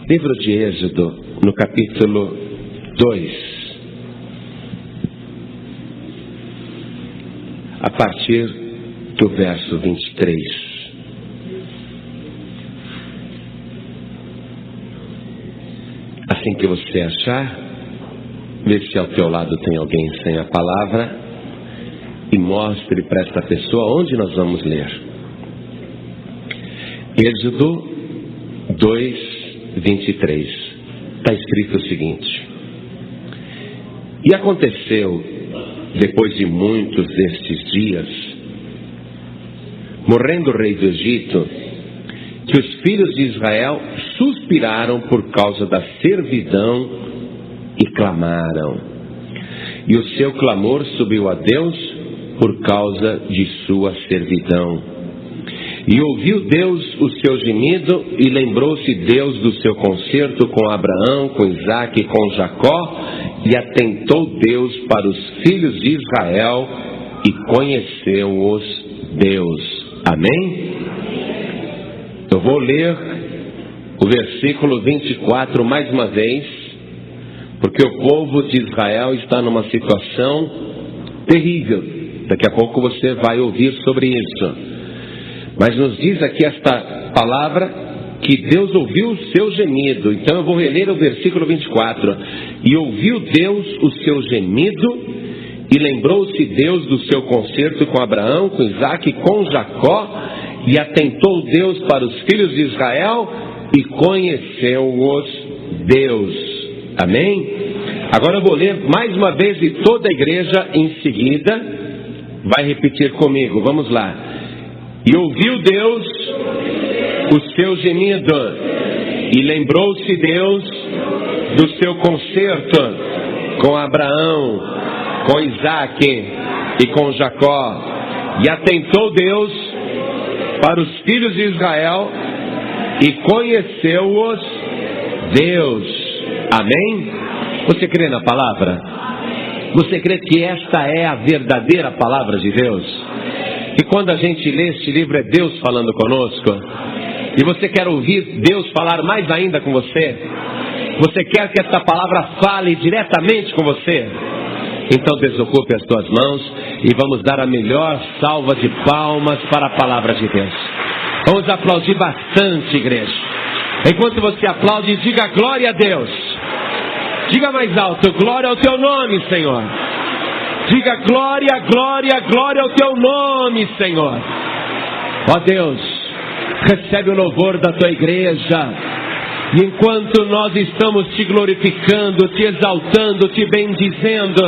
Livro de Êxodo, no capítulo 2, a partir do verso 23. Assim que você achar, vê se ao teu lado tem alguém sem a palavra e mostre para esta pessoa onde nós vamos ler. Êxodo 2, 23. Está escrito o seguinte: E aconteceu, depois de muitos destes dias, morrendo o rei do Egito, que os filhos de Israel suspiraram por causa da servidão e clamaram. E o seu clamor subiu a Deus por causa de sua servidão. E ouviu Deus o seu gemido, e lembrou-se Deus do seu concerto com Abraão, com Isaque e com Jacó, e atentou Deus para os filhos de Israel, e conheceu-os Deus. Amém? Eu vou ler o versículo 24 mais uma vez, porque o povo de Israel está numa situação terrível. Daqui a pouco você vai ouvir sobre isso. Mas nos diz aqui esta palavra que Deus ouviu o seu gemido. Então eu vou reler o versículo 24. E ouviu Deus o seu gemido, e lembrou-se Deus do seu concerto com Abraão, com Isaque e com Jacó, e atentou Deus para os filhos de Israel, e conheceu-os Deus. Amém? Agora eu vou ler mais uma vez, e toda a igreja em seguida vai repetir comigo. Vamos lá. E ouviu Deus o seu gemido, e lembrou-se Deus do seu concerto com Abraão, com Isaque e com Jacó, e atentou Deus para os filhos de Israel, e conheceu-os Deus. Amém? Você crê na palavra? Você crê que esta é a verdadeira palavra de Deus? E quando a gente lê este livro, é Deus falando conosco? E você quer ouvir Deus falar mais ainda com você? Você quer que esta palavra fale diretamente com você? Então desocupe as tuas mãos e vamos dar a melhor salva de palmas para a palavra de Deus. Vamos aplaudir bastante, igreja. Enquanto você aplaude, diga glória a Deus. Diga mais alto: glória ao teu nome, Senhor. Diga glória, glória, glória ao teu nome, Senhor. Ó Deus, recebe o louvor da tua igreja. E enquanto nós estamos te glorificando, te exaltando, te bendizendo,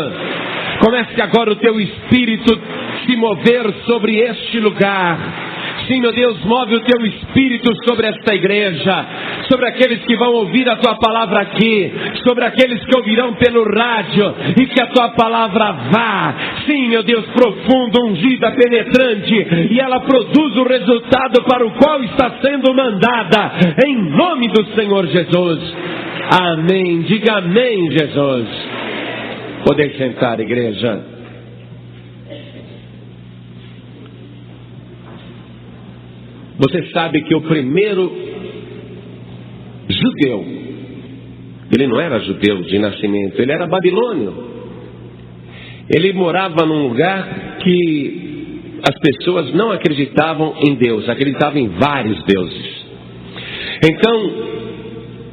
comece agora o teu Espírito se mover sobre este lugar. Sim, meu Deus, move o teu Espírito sobre esta igreja, sobre aqueles que vão ouvir a tua palavra aqui, sobre aqueles que ouvirão pelo rádio, e que a tua palavra vá, sim, meu Deus, profundo, ungida, penetrante, e ela produz o resultado para o qual está sendo mandada, em nome do Senhor Jesus. Amém. Diga amém, Jesus. Podem sentar, igreja. Você sabe que o primeiro judeu, ele não era judeu de nascimento, ele era babilônio. Ele morava num lugar que as pessoas não acreditavam em Deus, acreditavam em vários deuses. Então,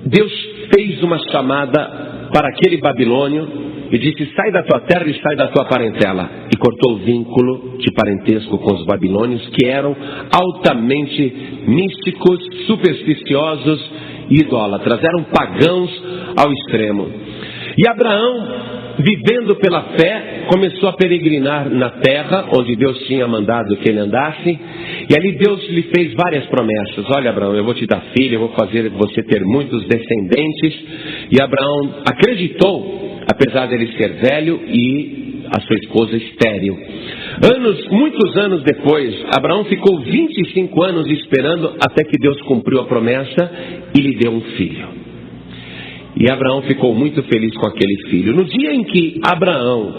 Deus fez uma chamada para aquele babilônio e disse: sai da tua terra e sai da tua parentela. E cortou o vínculo de parentesco com os babilônios, que eram altamente místicos, supersticiosos e idólatras. Eram pagãos ao extremo. E Abraão, vivendo pela fé, começou a peregrinar na terra onde Deus tinha mandado que ele andasse. E ali Deus lhe fez várias promessas. Olha, Abraão, eu vou te dar filho, eu vou fazer você ter muitos descendentes. E Abraão acreditou, apesar dele ser velho e a sua esposa estéril. Muitos anos depois, Abraão ficou 25 anos esperando até que Deus cumpriu a promessa e lhe deu um filho. E Abraão ficou muito feliz com aquele filho. No dia em que Abraão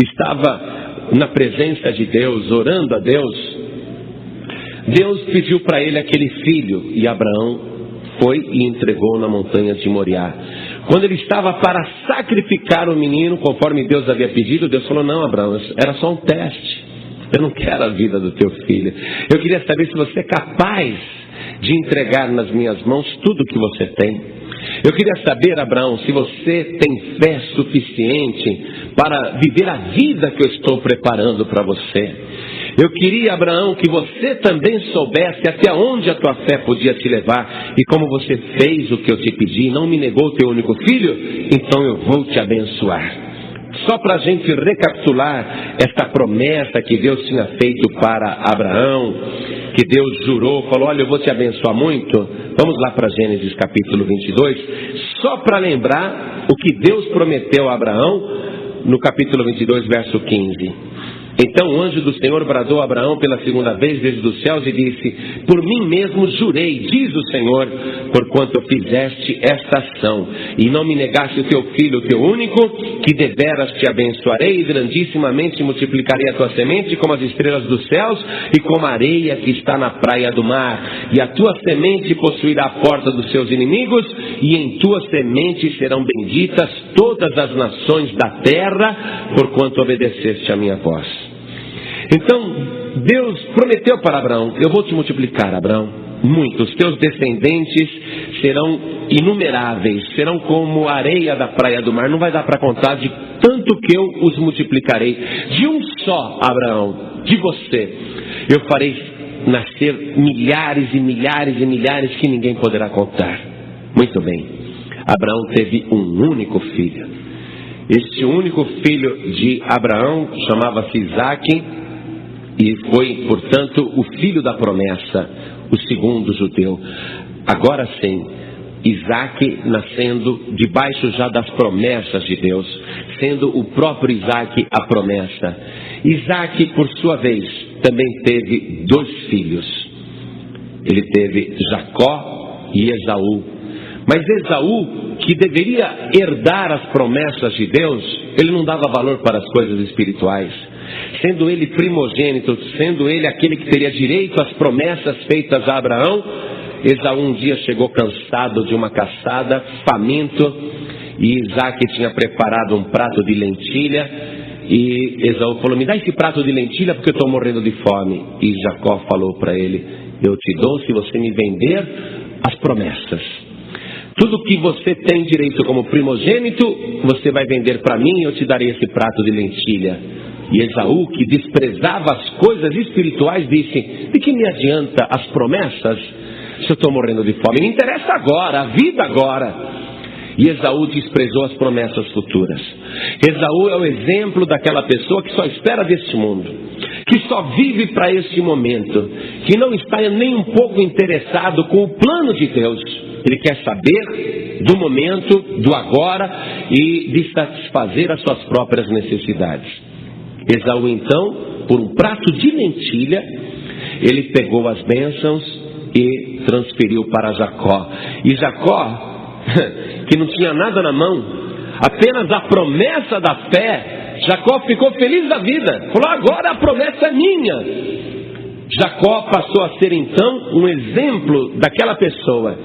estava na presença de Deus, orando a Deus, Deus pediu para ele aquele filho, e Abraão foi e entregou na montanha de Moriá. Quando ele estava para sacrificar o menino, conforme Deus havia pedido, Deus falou: não, Abraão, era só um teste. Eu não quero a vida do teu filho. Eu queria saber se você é capaz de entregar nas minhas mãos tudo que você tem. Eu queria saber, Abraão, se você tem fé suficiente para viver a vida que eu estou preparando para você. Eu queria, Abraão, que você também soubesse até onde a tua fé podia te levar. E como você fez o que eu te pedi, não me negou o teu único filho, então eu vou te abençoar. Só para a gente recapitular essa promessa que Deus tinha feito para Abraão, que Deus jurou, falou: olha, eu vou te abençoar muito. Vamos lá para Gênesis capítulo 22, só para lembrar o que Deus prometeu a Abraão no capítulo 22, verso 15. Então o anjo do Senhor bradou a Abraão pela segunda vez desde os céus e disse: por mim mesmo jurei, diz o Senhor, porquanto fizeste esta ação, e não me negaste o teu filho, o teu único, que deveras te abençoarei, e grandissimamente multiplicarei a tua semente como as estrelas dos céus, e como a areia que está na praia do mar. E a tua semente possuirá a porta dos seus inimigos, e em tua semente serão benditas todas as nações da terra, porquanto obedeceste a minha voz. Então, Deus prometeu para Abraão: eu vou te multiplicar, Abraão, muito. Os teus descendentes serão inumeráveis, serão como a areia da praia do mar. Não vai dar para contar de tanto que eu os multiplicarei. De um só, Abraão, de você, eu farei nascer milhares e milhares e milhares que ninguém poderá contar. Muito bem. Abraão teve um único filho. Este único filho de Abraão chamava-se Isaque, e foi, portanto, o filho da promessa, o segundo judeu. Agora sim, Isaque nascendo debaixo já das promessas de Deus, sendo o próprio Isaque a promessa. Isaque, por sua vez, também teve 2 filhos. Ele teve Jacó e Esaú. Mas Esaú, que deveria herdar as promessas de Deus, ele não dava valor para as coisas espirituais. Sendo ele primogênito, sendo ele aquele que teria direito às promessas feitas a Abraão, Esaú um dia chegou cansado de uma caçada, faminto, e Isaque tinha preparado um prato de lentilha, e Esaú falou: me dá esse prato de lentilha porque eu estou morrendo de fome. E Jacó falou para ele: eu te dou se você me vender as promessas. Tudo que você tem direito como primogênito, você vai vender para mim e eu te darei esse prato de lentilha. E Esaú, que desprezava as coisas espirituais, disse: de que me adianta as promessas se eu estou morrendo de fome? Me interessa agora, a vida agora. E Esaú desprezou as promessas futuras. Esaú é o exemplo daquela pessoa que só espera deste mundo, que só vive para este momento, que não está nem um pouco interessado com o plano de Deus. Ele quer saber do momento, do agora, e de satisfazer as suas próprias necessidades. Esaú então, por um prato de lentilha, ele pegou as bênçãos e transferiu para Jacó. E Jacó, que não tinha nada na mão, apenas a promessa da fé, Jacó ficou feliz da vida. Falou: agora a promessa é minha. Jacó passou a ser então um exemplo daquela pessoa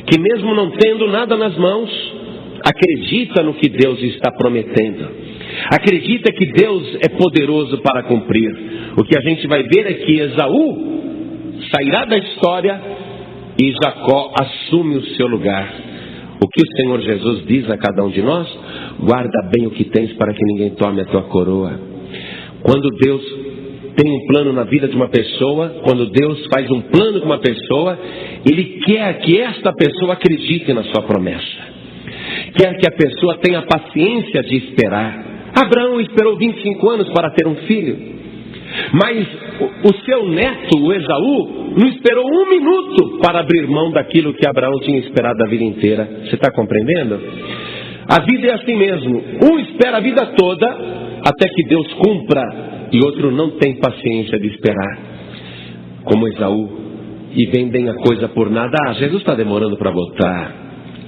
que, mesmo não tendo nada nas mãos, acredita no que Deus está prometendo. Acredita que Deus é poderoso para cumprir. O que a gente vai ver é que Esaú sairá da história e Jacó assume o seu lugar. O que o Senhor Jesus diz a cada um de nós: guarda bem o que tens para que ninguém tome a tua coroa. Quando Deus tem um plano na vida de uma pessoa, quando Deus faz um plano com uma pessoa, Ele quer que esta pessoa acredite na sua promessa. Quer que a pessoa tenha paciência de esperar. Abraão esperou 25 anos para ter um filho, mas o seu neto, o Esaú, não esperou 1 minuto para abrir mão daquilo que Abraão tinha esperado a vida inteira. Você está compreendendo? A vida é assim mesmo. Um espera a vida toda até que Deus cumpra, e outro não tem paciência de esperar, como Esaú, e vendem a coisa por nada. Jesus está demorando para voltar.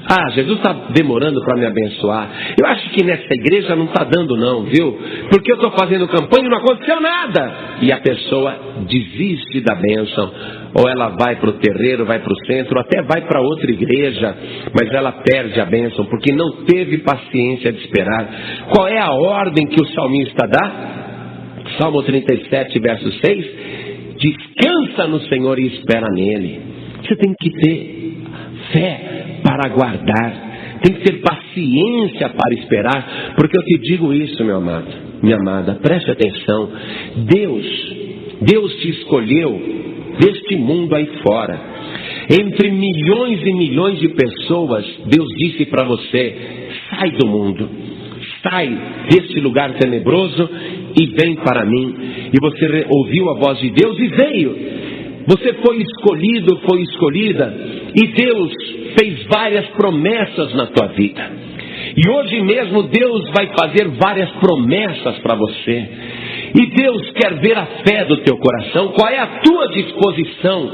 Ah, Jesus está demorando para me abençoar. Eu acho que nessa igreja não está dando não, viu? Porque eu estou fazendo campanha e não aconteceu nada. E a pessoa desiste da bênção. Ou ela vai para o terreiro, vai para o centro, ou até vai para outra igreja, mas ela perde a bênção, porque não teve paciência de esperar. Qual é a ordem que o salmista dá? Salmo 37, verso 6. Descansa no Senhor e espera nele. Você tem que ter fé para aguardar, tem que ter paciência para esperar, porque eu te digo isso, meu amado, minha amada, preste atenção. Deus te escolheu deste mundo aí fora. Entre milhões e milhões de pessoas, Deus disse para você: sai do mundo, sai deste lugar tenebroso e vem para mim. E você ouviu a voz de Deus e veio. Você foi escolhido, foi escolhida, e Deus fez várias promessas na tua vida. E hoje mesmo Deus vai fazer várias promessas para você. E Deus quer ver a fé do teu coração. Qual é a tua disposição?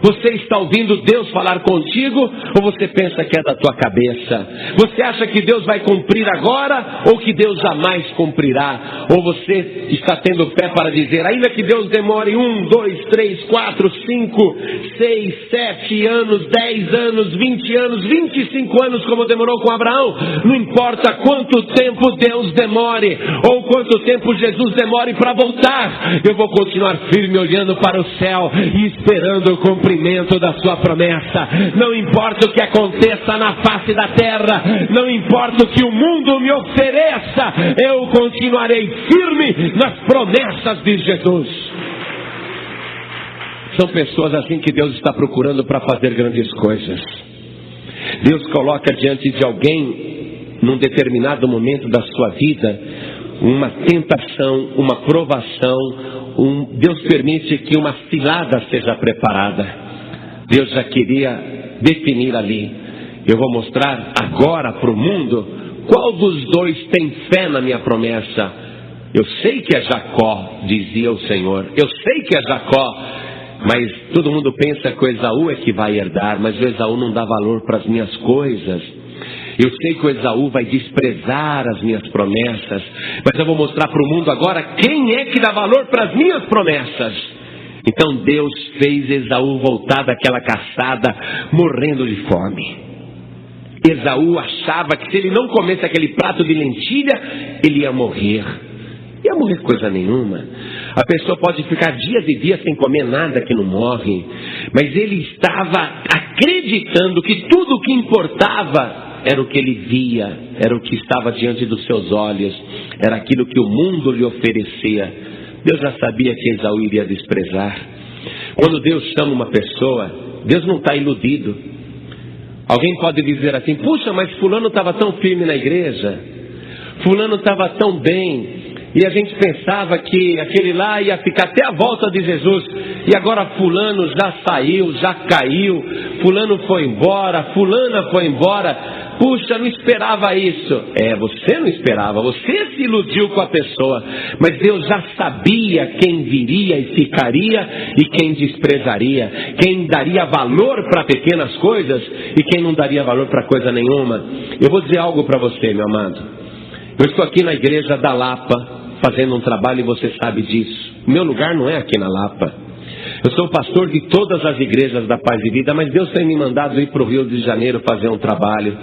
Você está ouvindo Deus falar contigo, ou você pensa que é da tua cabeça? Você acha que Deus vai cumprir agora, ou que Deus jamais cumprirá? Ou você está tendo fé para dizer, ainda que Deus demore 1, 2, 3, 4, 5, 6, 7 anos, 10 anos, 20 anos, 25 anos, como demorou com Abraão, não importa quanto tempo Deus demore, ou quanto tempo Jesus demore para voltar, eu vou continuar firme olhando para o céu e esperando o cumprimento da sua promessa. Não importa o que aconteça na face da terra, não importa o que o mundo me ofereça, eu continuarei firme nas promessas de Jesus. São pessoas assim que Deus está procurando para fazer grandes coisas. Deus coloca diante de alguém, num determinado momento da sua vida, uma tentação, uma provação. Deus permite que uma cilada seja preparada. Deus já queria definir ali: eu vou mostrar agora para o mundo qual dos dois tem fé na minha promessa. Eu sei que é Jacó, dizia o Senhor, eu sei que é Jacó, mas todo mundo pensa que o Esaú é que vai herdar, mas o Esaú não dá valor para as minhas coisas. Eu sei que o Esaú vai desprezar as minhas promessas, mas eu vou mostrar para o mundo agora quem é que dá valor para as minhas promessas. Então Deus fez Esaú voltar daquela caçada morrendo de fome. Esaú achava que se ele não comesse aquele prato de lentilha, ele ia morrer. Ia morrer coisa nenhuma. A pessoa pode ficar dias e dias sem comer nada que não morre, mas ele estava acreditando que tudo o que importava era o que ele via, era o que estava diante dos seus olhos, era aquilo que o mundo lhe oferecia. Deus já sabia que Esaú iria desprezar. Quando Deus chama uma pessoa, Deus não está iludido. Alguém pode dizer assim: puxa, mas fulano estava tão firme na igreja, fulano estava tão bem, e a gente pensava que aquele lá ia ficar até a volta de Jesus, e agora fulano já saiu, já caiu, fulano foi embora, fulana foi embora. Puxa, não esperava isso. Você não esperava, você se iludiu com a pessoa, mas Deus já sabia quem viria e ficaria e quem desprezaria, quem daria valor para pequenas coisas e quem não daria valor para coisa nenhuma. Eu vou dizer algo para você, meu amado. Eu estou aqui na igreja da Lapa fazendo um trabalho e você sabe disso. O meu lugar não é aqui na Lapa. Eu sou pastor de todas as igrejas da Paz e Vida, mas Deus tem me mandado ir para o Rio de Janeiro fazer um trabalho.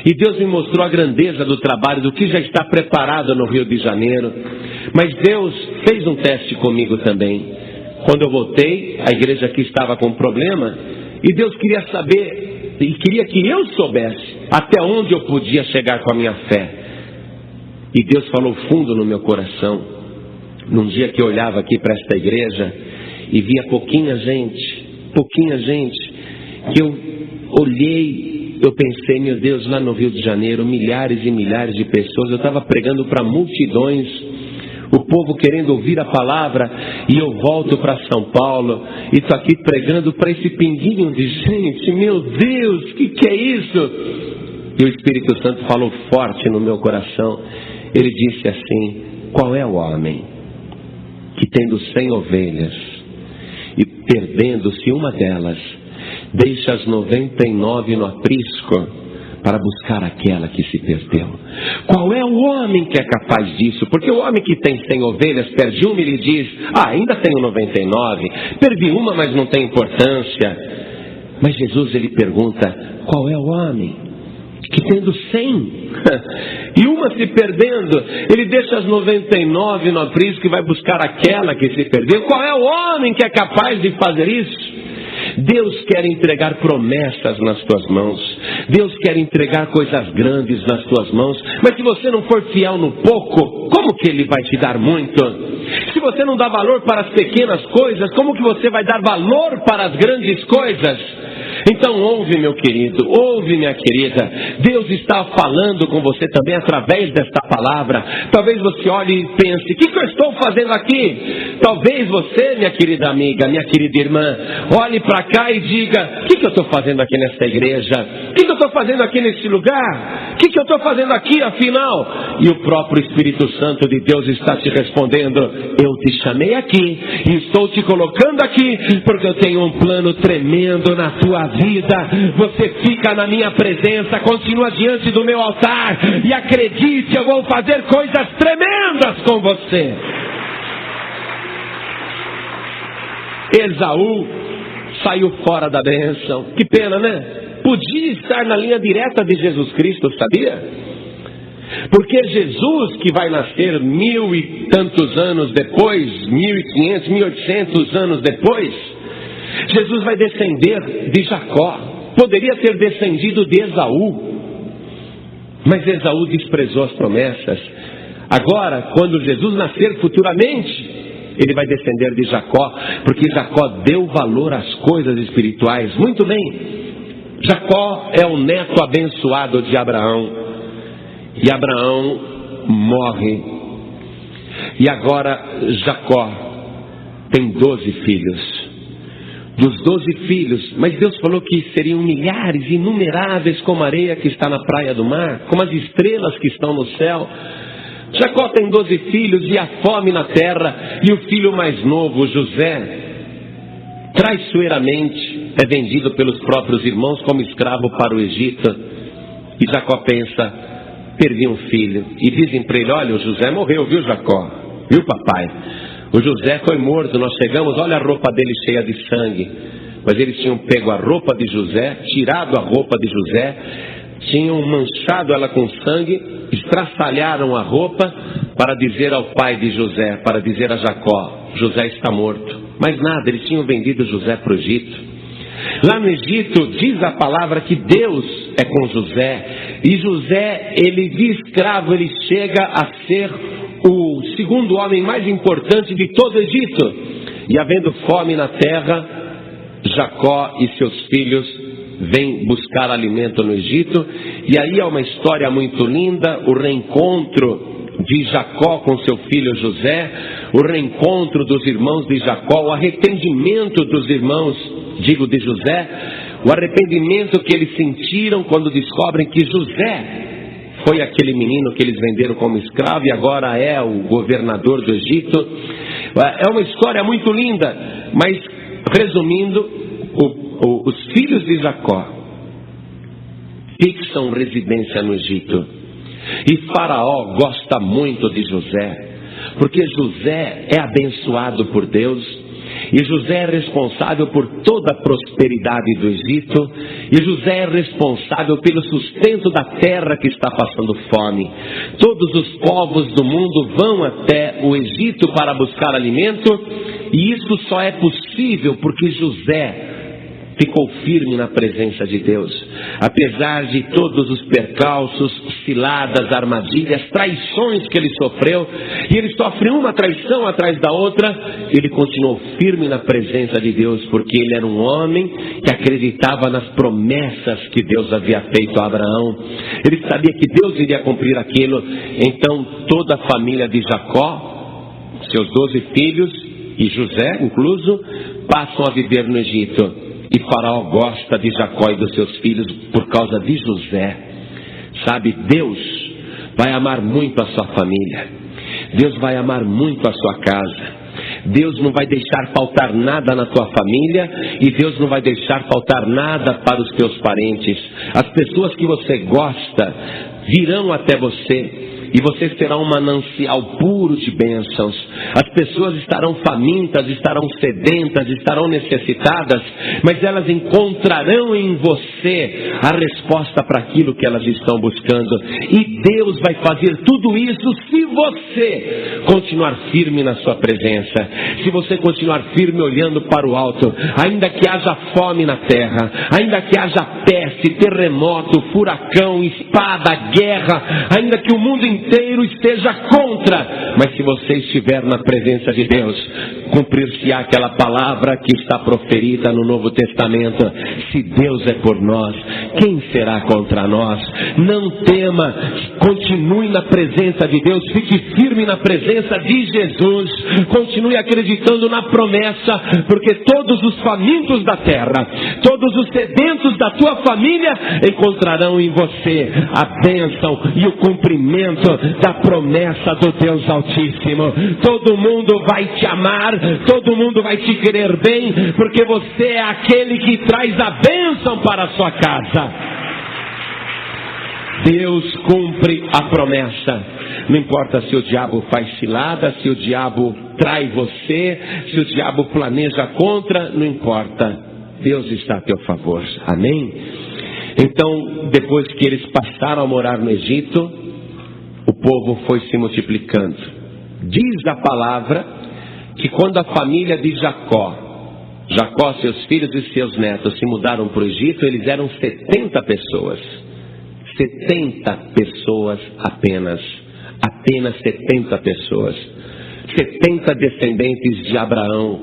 E Deus me mostrou a grandeza do trabalho, do que já está preparado no Rio de Janeiro. Mas Deus fez um teste comigo também. Quando eu voltei, a igreja aqui estava com problema, e Deus queria saber, e queria que eu soubesse até onde eu podia chegar com a minha fé. E Deus falou fundo no meu coração. Num dia que eu olhava aqui para esta igreja e via pouquinha gente, que eu olhei, eu pensei, meu Deus, lá no Rio de Janeiro, milhares e milhares de pessoas, eu estava pregando para multidões, o povo querendo ouvir a palavra, e eu volto para São Paulo, e estou aqui pregando para esse pinguinho de gente. Meu Deus, que é isso? E o Espírito Santo falou forte no meu coração. Ele disse assim: qual é o homem que, tendo 100 ovelhas e perdendo-se uma delas, deixa as 99 no aprisco para buscar aquela que se perdeu. Qual é o homem que é capaz disso? Porque o homem que tem 100 ovelhas, perde uma e ele diz: ainda tenho 99, perdi uma, mas não tem importância. Mas Jesus, ele pergunta: qual é o homem que tendo 100 e uma se perdendo, ele deixa as 99 no aprisco e vai buscar aquela que se perdeu? Qual é o homem que é capaz de fazer isso? Deus quer entregar promessas nas tuas mãos. Deus quer entregar coisas grandes nas tuas mãos. Mas se você não for fiel no pouco, como que Ele vai te dar muito? Se você não dá valor para as pequenas coisas, como que você vai dar valor para as grandes coisas? Então ouve, meu querido, ouve, minha querida. Deus está falando com você também através desta palavra. Talvez você olhe e pense: o que eu estou fazendo aqui? Talvez você, minha querida amiga, minha querida irmã, olhe para cá e diga: o que eu estou fazendo aqui nesta igreja? O que eu estou fazendo aqui nesse lugar? O que eu estou fazendo aqui afinal? E o próprio Espírito Santo de Deus está te respondendo: eu te chamei aqui e estou te colocando aqui porque eu tenho um plano tremendo na tua vida. Você fica na minha presença, continua diante do meu altar e acredite, eu vou fazer coisas tremendas com você. Esaú saiu fora da bênção. Que pena, né? Podia estar na linha direta de Jesus Cristo, sabia? Porque Jesus, que vai nascer 1000 e tantos anos depois, 1500, 1800 anos depois, Jesus vai descender de Jacó. Poderia ter descendido de Esaú, mas Esaú desprezou as promessas. Agora, quando Jesus nascer futuramente, ele vai descender de Jacó, porque Jacó deu valor às coisas espirituais. Muito bem, Jacó é o neto abençoado de Abraão, e Abraão morre, e agora Jacó tem 12 filhos. Dos 12 filhos, mas Deus falou que seriam milhares, inumeráveis, como a areia que está na praia do mar, como as estrelas que estão no céu. Jacó tem 12 filhos e há fome na terra, e o filho mais novo, José, traiçoeiramente é vendido pelos próprios irmãos como escravo para o Egito. E Jacó pensa: perdi um filho. E dizem para ele: olha, o José morreu, viu, Jacó? Viu, papai? O José foi morto, nós chegamos, olha a roupa dele cheia de sangue. Mas eles tinham pego a roupa de José, tirado a roupa de José, tinham manchado ela com sangue, estraçalharam a roupa para dizer ao pai de José, para dizer a Jacó: José está morto. Mas nada, eles tinham vendido José para o Egito. Lá no Egito diz a palavra que Deus é com José, e José, ele de escravo, ele chega a ser o segundo homem mais importante de todo o Egito. E havendo fome na terra, Jacó e seus filhos vêm buscar alimento no Egito. E aí há uma história muito linda: o reencontro de Jacó com seu filho José, o reencontro dos irmãos de Jacó, o arrependimento dos irmãos, digo de José, o arrependimento que eles sentiram quando descobrem que José foi aquele menino que eles venderam como escravo e agora é o governador do Egito. É uma história muito linda, mas resumindo, os filhos de Jacó fixam residência no Egito. E Faraó gosta muito de José, porque José é abençoado por Deus. E José é responsável por toda a prosperidade do Egito. E José é responsável pelo sustento da terra que está passando fome. Todos os povos do mundo vão até o Egito para buscar alimento. E isso só é possível porque José ficou firme na presença de Deus. Apesar de todos os percalços, ciladas, armadilhas, traições que ele sofreu, e ele sofre uma traição atrás da outra, ele continuou firme na presença de Deus, porque ele era um homem que acreditava nas promessas que Deus havia feito a Abraão. Ele sabia que Deus iria cumprir aquilo. Então toda a família de Jacó, seus 12 filhos e José incluso, passam a viver no Egito. E Faraó gosta de Jacó e dos seus filhos por causa de José. Sabe, Deus vai amar muito a sua família. Deus vai amar muito a sua casa. Deus não vai deixar faltar nada na tua família, e Deus não vai deixar faltar nada para os teus parentes. As pessoas que você gosta virão até você, e você será um manancial puro de bênçãos. As pessoas estarão famintas, estarão sedentas, estarão necessitadas, mas elas encontrarão em você a resposta para aquilo que elas estão buscando. E Deus vai fazer tudo isso se você continuar firme na sua presença, se você continuar firme olhando para o alto. Ainda que haja fome na terra, ainda que haja peste, terremoto, furacão, espada, guerra, ainda que o mundo inteiro esteja contra, mas se você estiver na presença de Deus, cumprir-se-á aquela palavra que está proferida no Novo Testamento: se Deus é por nós, quem será contra nós? Não tema, continue na presença de Deus, fique firme na presença de Jesus, continue acreditando na promessa, porque todos os famintos da terra, todos os sedentos da tua família encontrarão em você a bênção e o cumprimento da promessa do Deus Altíssimo. Todo mundo vai te amar, todo mundo vai te querer bem, porque você é aquele que traz a bênção para a sua casa. Deus cumpre a promessa. Não importa se o diabo faz cilada, se o diabo trai você, se o diabo planeja contra, não importa. Deus está a teu favor. Amém? Então, depois que eles passaram a morar no Egito, o povo foi se multiplicando. Diz a palavra que quando a família de Jacó, seus filhos e seus netos se mudaram para o Egito, eles eram 70 pessoas. 70 pessoas apenas 70 pessoas. 70 descendentes de Abraão.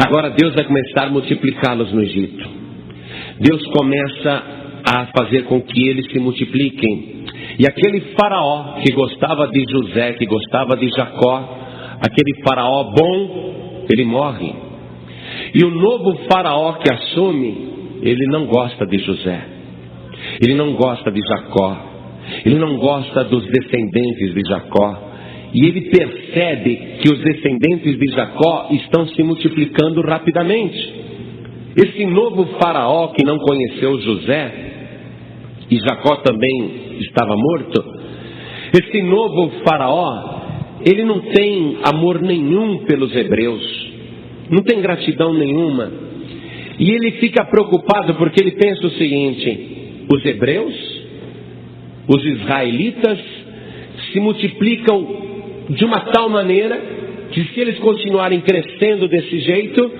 Agora Deus vai começar a multiplicá-los no Egito. Deus começa a fazer com que eles se multipliquem. E aquele faraó que gostava de José, que gostava de Jacó, aquele faraó bom, ele morre. E o novo faraó que assume, ele não gosta de José, ele não gosta de Jacó, ele não gosta dos descendentes de Jacó. E ele percebe que os descendentes de Jacó estão se multiplicando rapidamente. Esse novo faraó que não conheceu José, e Jacó também estava morto, esse novo faraó, ele não tem amor nenhum pelos hebreus, não tem gratidão nenhuma. E ele fica preocupado porque ele pensa o seguinte: os hebreus, os israelitas, se multiplicam de uma tal maneira que, se eles continuarem crescendo desse jeito,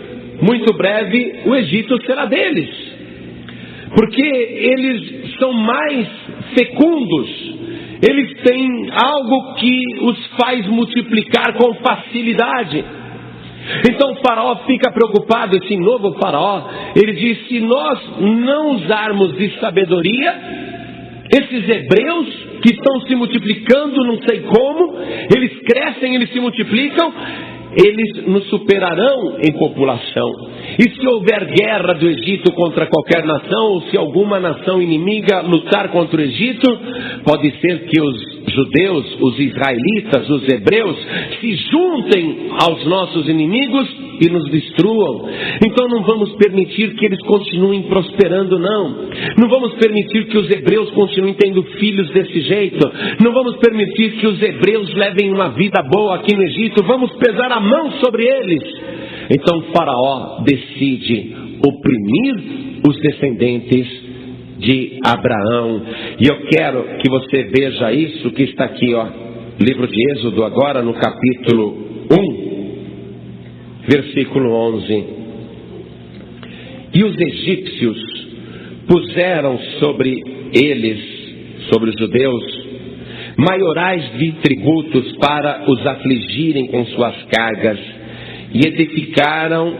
muito breve o Egito será deles, porque eles são mais fecundos, eles têm algo que os faz multiplicar com facilidade. Então o faraó fica preocupado, esse novo faraó, ele diz: se nós não usarmos de sabedoria, esses hebreus que estão se multiplicando, não sei como, eles crescem, eles se multiplicam, eles nos superarão em população. E se houver guerra do Egito contra qualquer nação, ou se alguma nação inimiga lutar contra o Egito, pode ser que os judeus, os israelitas, os hebreus, se juntem aos nossos inimigos e nos destruam. Então não vamos permitir que eles continuem prosperando, não. Não vamos permitir que os hebreus continuem tendo filhos desse jeito. Não vamos permitir que os hebreus levem uma vida boa aqui no Egito. Vamos pesar a mão sobre eles. Então Faraó decide oprimir os descendentes de Abraão. E eu quero que você veja isso que está aqui, livro de Êxodo, agora no capítulo 1, versículo 11. E os egípcios puseram sobre eles, sobre os judeus, maiorais de tributos para os afligirem com suas cargas, e edificaram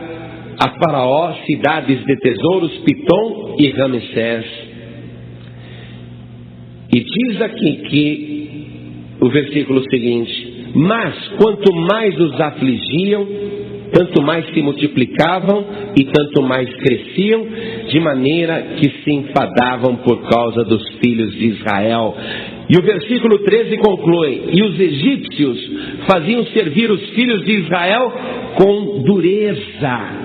a Faraó cidades de tesouros, Pitom e Ramsés. E diz aqui que o versículo seguinte: mas quanto mais os afligiam, tanto mais se multiplicavam e tanto mais cresciam, de maneira que se enfadavam por causa dos filhos de Israel. E o versículo 13 conclui: e os egípcios faziam servir os filhos de Israel com dureza.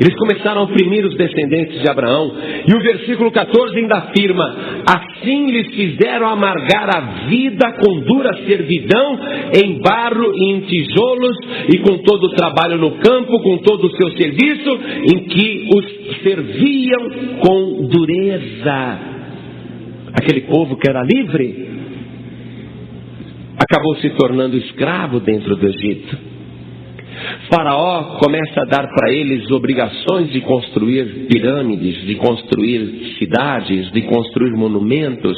Eles começaram a oprimir os descendentes de Abraão. E o versículo 14 ainda afirma: assim lhes fizeram amargar a vida com dura servidão, em barro e em tijolos, e com todo o trabalho no campo, com todo o seu serviço, em que os serviam com dureza. Aquele povo que era livre acabou se tornando escravo dentro do Egito. Faraó começa a dar para eles obrigações de construir pirâmides, de construir cidades, de construir monumentos.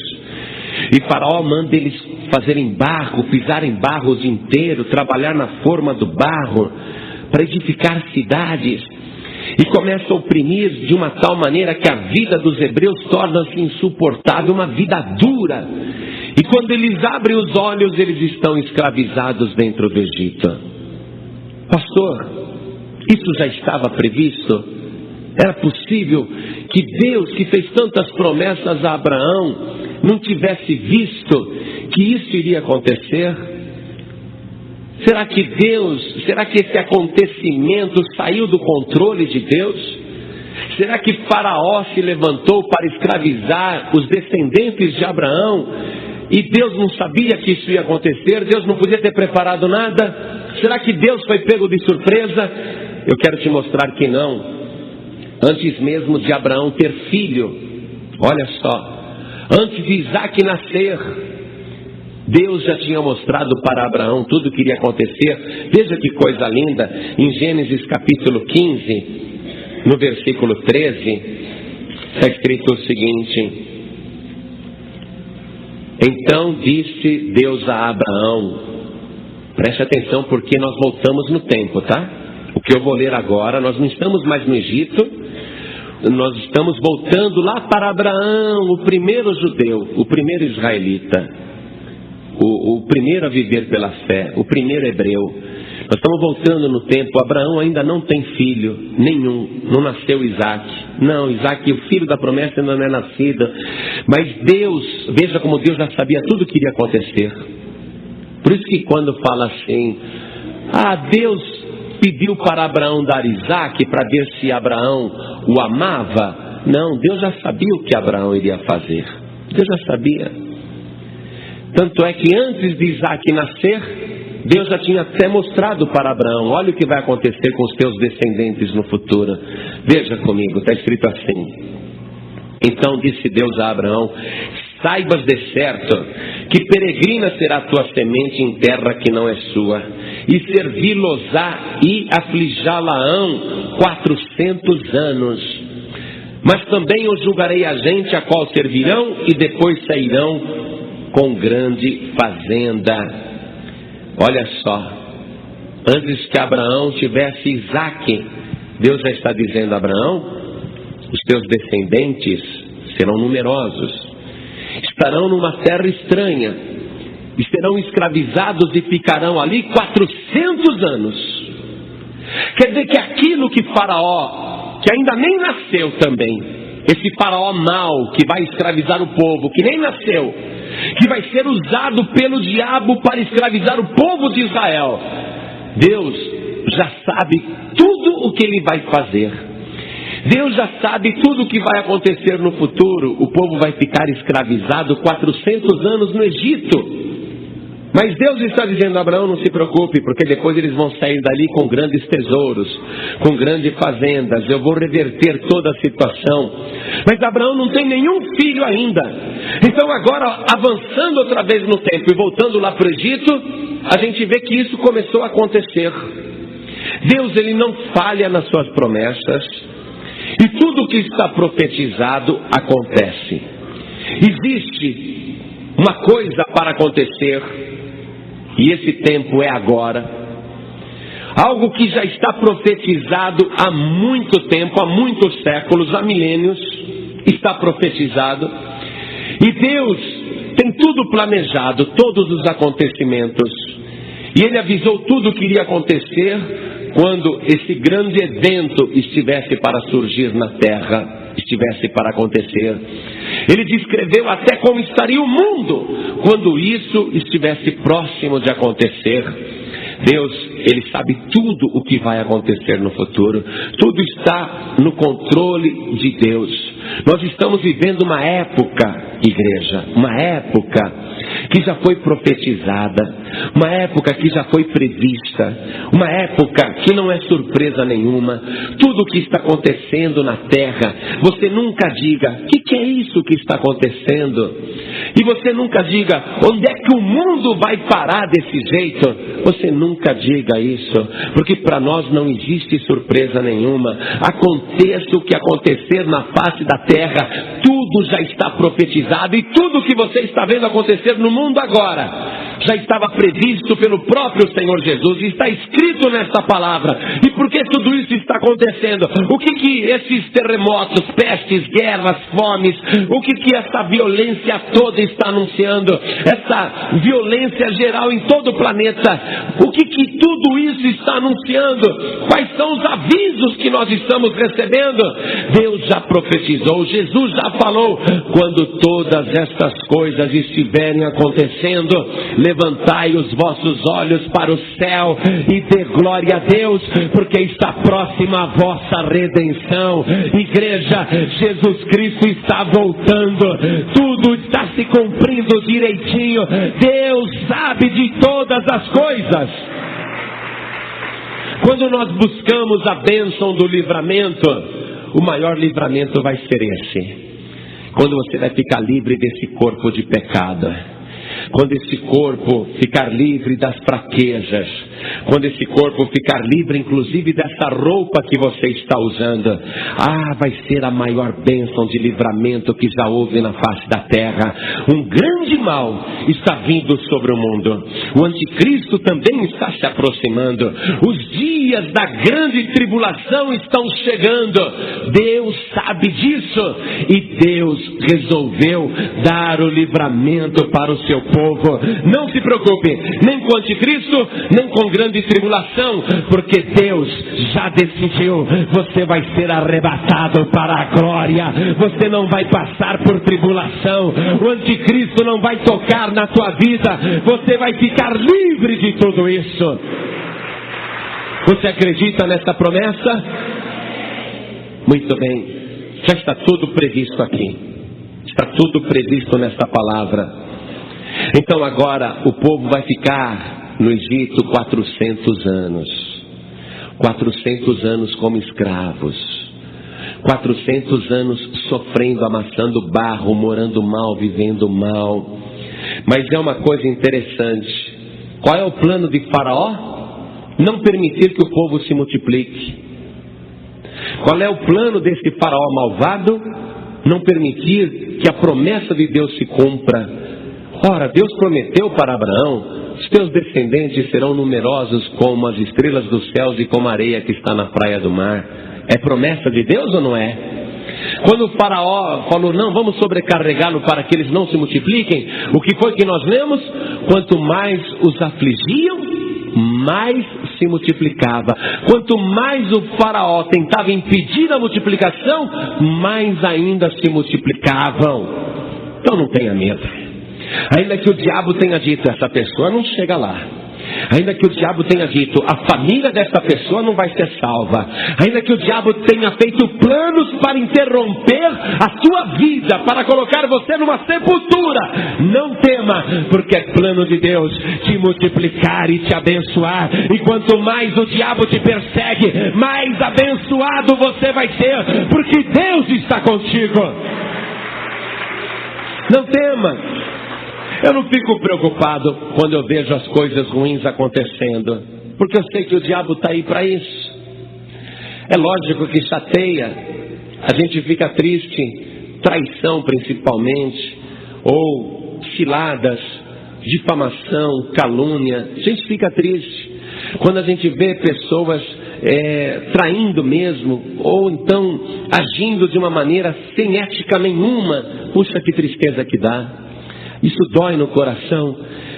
E Faraó manda eles fazerem barro, pisarem barro o dia inteiro, trabalhar na forma do barro, para edificar cidades. E começa a oprimir de uma tal maneira que a vida dos hebreus torna-se insuportável, uma vida dura. E quando eles abrem os olhos, eles estão escravizados dentro do Egito. Pastor, isso já estava previsto? Era possível que Deus, que fez tantas promessas a Abraão, não tivesse visto que isso iria acontecer? Será que esse acontecimento saiu do controle de Deus? Será que Faraó se levantou para escravizar os descendentes de Abraão e Deus não sabia que isso ia acontecer? Deus não podia ter preparado nada? Será que Deus foi pego de surpresa? Eu quero te mostrar que não. Antes mesmo de Abraão ter filho, olha só, antes de Isaac nascer, Deus já tinha mostrado para Abraão tudo o que iria acontecer. Veja que coisa linda, em Gênesis capítulo 15, no versículo 13, está escrito o seguinte: então disse Deus a Abraão, preste atenção porque nós voltamos no tempo, tá? O que eu vou ler agora, nós não estamos mais no Egito, nós estamos voltando lá para Abraão, o primeiro judeu, o primeiro israelita. O primeiro a viver pela fé, o primeiro hebreu. Nós estamos voltando no tempo. Abraão ainda não tem filho nenhum, não nasceu Isaac. Não, Isaac, o filho da promessa, ainda não é nascido. Mas Deus, veja como Deus já sabia tudo o que iria acontecer. Por isso que quando fala assim, Deus pediu para Abraão dar Isaac para ver se Abraão o amava. Não, Deus já sabia o que Abraão iria fazer. Deus já sabia. Tanto é que antes de Isaac nascer, Deus já tinha até mostrado para Abraão: olha o que vai acontecer com os teus descendentes no futuro. Veja comigo, está escrito assim: então disse Deus a Abraão: saibas de certo que peregrina será a tua semente em terra que não é sua, e servi-los-á e afligá-la-ão 400 anos. Mas também eu julgarei a gente a qual servirão, e depois sairão com grande fazenda. Olha só, antes que Abraão tivesse Isaac, Deus já está dizendo a Abraão: os teus descendentes serão numerosos, estarão numa terra estranha, serão escravizados e ficarão ali 400 anos. Quer dizer que aquilo que Faraó, que ainda nem nasceu também, esse Faraó mau que vai escravizar o povo, que nem nasceu, que vai ser usado pelo diabo para escravizar o povo de Israel, Deus já sabe tudo o que ele vai fazer. Deus já sabe tudo o que vai acontecer no futuro. O povo vai ficar escravizado 400 anos no Egito. Mas Deus está dizendo a Abraão: não se preocupe, porque depois eles vão sair dali com grandes tesouros, com grandes fazendas. Eu vou reverter toda a situação. Mas Abraão não tem nenhum filho ainda. Então agora, avançando outra vez no tempo e voltando lá para o Egito, a gente vê que isso começou a acontecer. Deus, ele não falha nas suas promessas, e tudo o que está profetizado acontece. Existe uma coisa para acontecer, e esse tempo é agora. Algo que já está profetizado há muito tempo, há muitos séculos, há milênios, está profetizado. E Deus tem tudo planejado, todos os acontecimentos. E Ele avisou tudo o que iria acontecer quando esse grande evento estivesse para surgir na terra, estivesse para acontecer. Ele descreveu até como estaria o mundo quando isso estivesse próximo de acontecer. Deus, Ele sabe tudo o que vai acontecer no futuro. Tudo está no controle de Deus. Nós estamos vivendo uma época, igreja, uma época que já foi profetizada, uma época que já foi prevista, uma época que não é surpresa nenhuma. Tudo o que está acontecendo na terra, você nunca diga, o que é isso que está acontecendo? E você nunca diga, onde é que o mundo vai parar desse jeito? Você nunca diga isso, porque para nós não existe surpresa nenhuma. Aconteça o que acontecer na face da terra, tudo já está profetizado, e tudo que você está vendo acontecer no mundo agora já estava previsto pelo próprio Senhor Jesus, e está escrito nesta palavra. E por que tudo isso está acontecendo? O que esses terremotos, pestes, guerras, fomes, o que essa violência toda está anunciando? Essa violência geral em todo o planeta, o que tudo isso está anunciando? Quais são os avisos que nós estamos recebendo? Deus já profetizou, Jesus já falou: quando todas estas coisas estiverem acontecendo, levantai os vossos olhos para o céu e dê glória a Deus, porque está próxima a vossa redenção. Igreja, Jesus Cristo está voltando, tudo está se cumprindo direitinho. Deus sabe de todas as coisas. Quando nós buscamos a bênção do livramento, o maior livramento vai ser esse: quando você vai ficar livre desse corpo de pecado, quando esse corpo ficar livre das fraquezas, quando esse corpo ficar livre inclusive dessa roupa que você está usando, vai ser a maior bênção de livramento que já houve na face da terra. Um grande mal está vindo sobre o mundo, o anticristo também está se aproximando, os dias da grande tribulação estão chegando. Deus sabe disso, e Deus resolveu dar o livramento para o seu povo. Não se preocupe, nem com o anticristo, nem com grande tribulação, porque Deus já decidiu: você vai ser arrebatado para a glória, você não vai passar por tribulação, o anticristo não vai tocar na tua vida, você vai ficar livre de tudo isso. Você acredita nessa promessa? Muito bem, já está tudo previsto aqui, está tudo previsto nessa palavra. Então agora o povo vai ficar no Egito 400 anos. 400 anos como escravos. 400 anos sofrendo, amassando barro, morando mal, vivendo mal. Mas é uma coisa interessante. Qual é o plano de Faraó? Não permitir que o povo se multiplique. Qual é o plano desse Faraó malvado? Não permitir que a promessa de Deus se cumpra. Ora, Deus prometeu para Abraão: os teus descendentes serão numerosos como as estrelas dos céus e como a areia que está na praia do mar. É promessa de Deus ou não é? Quando o Faraó falou: não, vamos sobrecarregá-lo para que eles não se multipliquem, o que foi que nós lemos? Quanto mais os afligiam, mais se multiplicava. Quanto mais o Faraó tentava impedir a multiplicação, mais ainda se multiplicavam. Então não tenha medo. Ainda que o diabo tenha dito: essa pessoa não chega lá. Ainda que o diabo tenha dito: a família dessa pessoa não vai ser salva. Ainda que o diabo tenha feito planos para interromper a sua vida, para colocar você numa sepultura, não tema, porque é plano de Deus te multiplicar e te abençoar. E quanto mais o diabo te persegue, mais abençoado você vai ser, porque Deus está contigo. Não tema. Eu não fico preocupado quando eu vejo as coisas ruins acontecendo, porque eu sei que o diabo está aí para isso. É lógico que chateia, a gente fica triste, traição principalmente, ou ciladas, difamação, calúnia, a gente fica triste. Quando a gente vê pessoas traindo mesmo, ou então agindo de uma maneira sem ética nenhuma, puxa, que tristeza que dá. Isso dói no coração,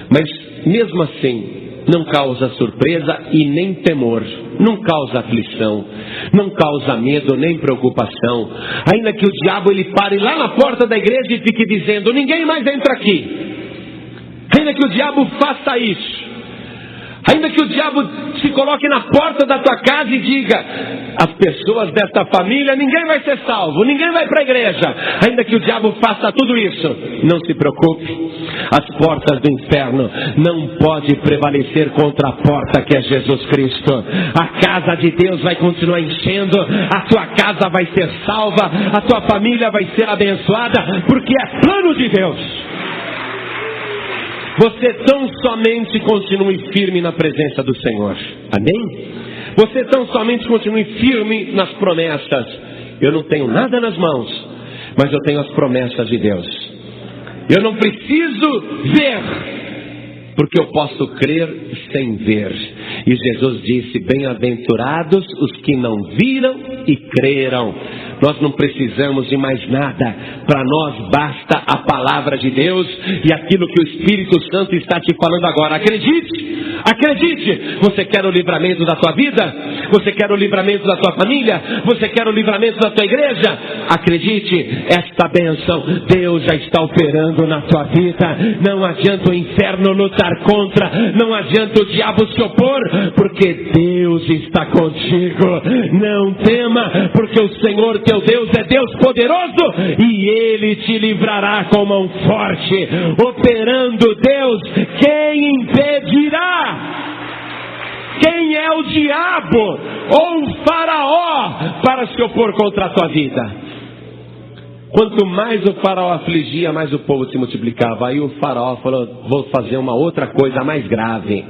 mas mesmo assim não causa surpresa e nem temor. não causa aflição, não causa medo nem preocupação. Ainda que o diabo ele pare lá na porta da igreja e fique dizendo: ninguém mais entra aqui. Ainda que o diabo faça isso, ainda que o diabo se coloque na porta da tua casa e diga: as pessoas desta família, ninguém vai ser salvo, ninguém vai para a igreja. Ainda que o diabo faça tudo isso, não se preocupe. As portas do inferno não podem prevalecer contra a porta que é Jesus Cristo. A casa de Deus vai continuar enchendo, a tua casa vai ser salva, a tua família vai ser abençoada, porque é plano de Deus. Você tão somente continue firme na presença do Senhor. Amém? Você tão somente continue firme nas promessas. Eu não tenho nada nas mãos, mas eu tenho as promessas de Deus. Eu não preciso ver, porque eu posso crer sem ver. E Jesus disse: bem-aventurados os que não viram e creram. Nós não precisamos de mais nada. Para nós basta a palavra de Deus e aquilo que o Espírito Santo está te falando agora. Acredite, acredite. Você quer o livramento da tua vida? Você quer o livramento da tua família? Você quer o livramento da tua igreja? Acredite, esta bênção Deus já está operando na tua vida. Não adianta o inferno lutar contra, não adianta o diabo se opor, porque Deus está contigo. Não tema, porque o Senhor teu Deus é Deus poderoso e Ele te livrará com mão forte. Operando Deus, quem impedirá? Quem é o diabo ou o faraó para se opor contra a tua vida? Quanto mais o faraó afligia, mais o povo se multiplicava. Aí o faraó falou: vou fazer uma outra coisa mais grave,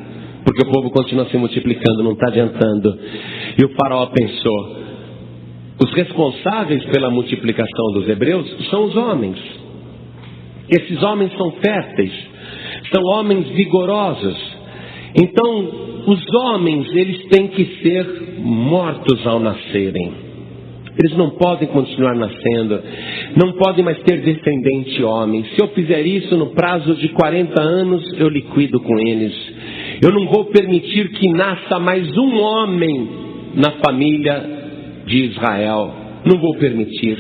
porque o povo continua se multiplicando, não está adiantando. E o faraó pensou: os responsáveis pela multiplicação dos hebreus são os homens. Esses homens são férteis, são homens vigorosos. Então, os homens, eles têm que ser mortos ao nascerem. Eles não podem continuar nascendo, não podem mais ter descendente homem. Se eu fizer isso no prazo de 40 anos, eu liquido com eles. Eu não vou permitir que nasça mais um homem na família de Israel. Não vou permitir.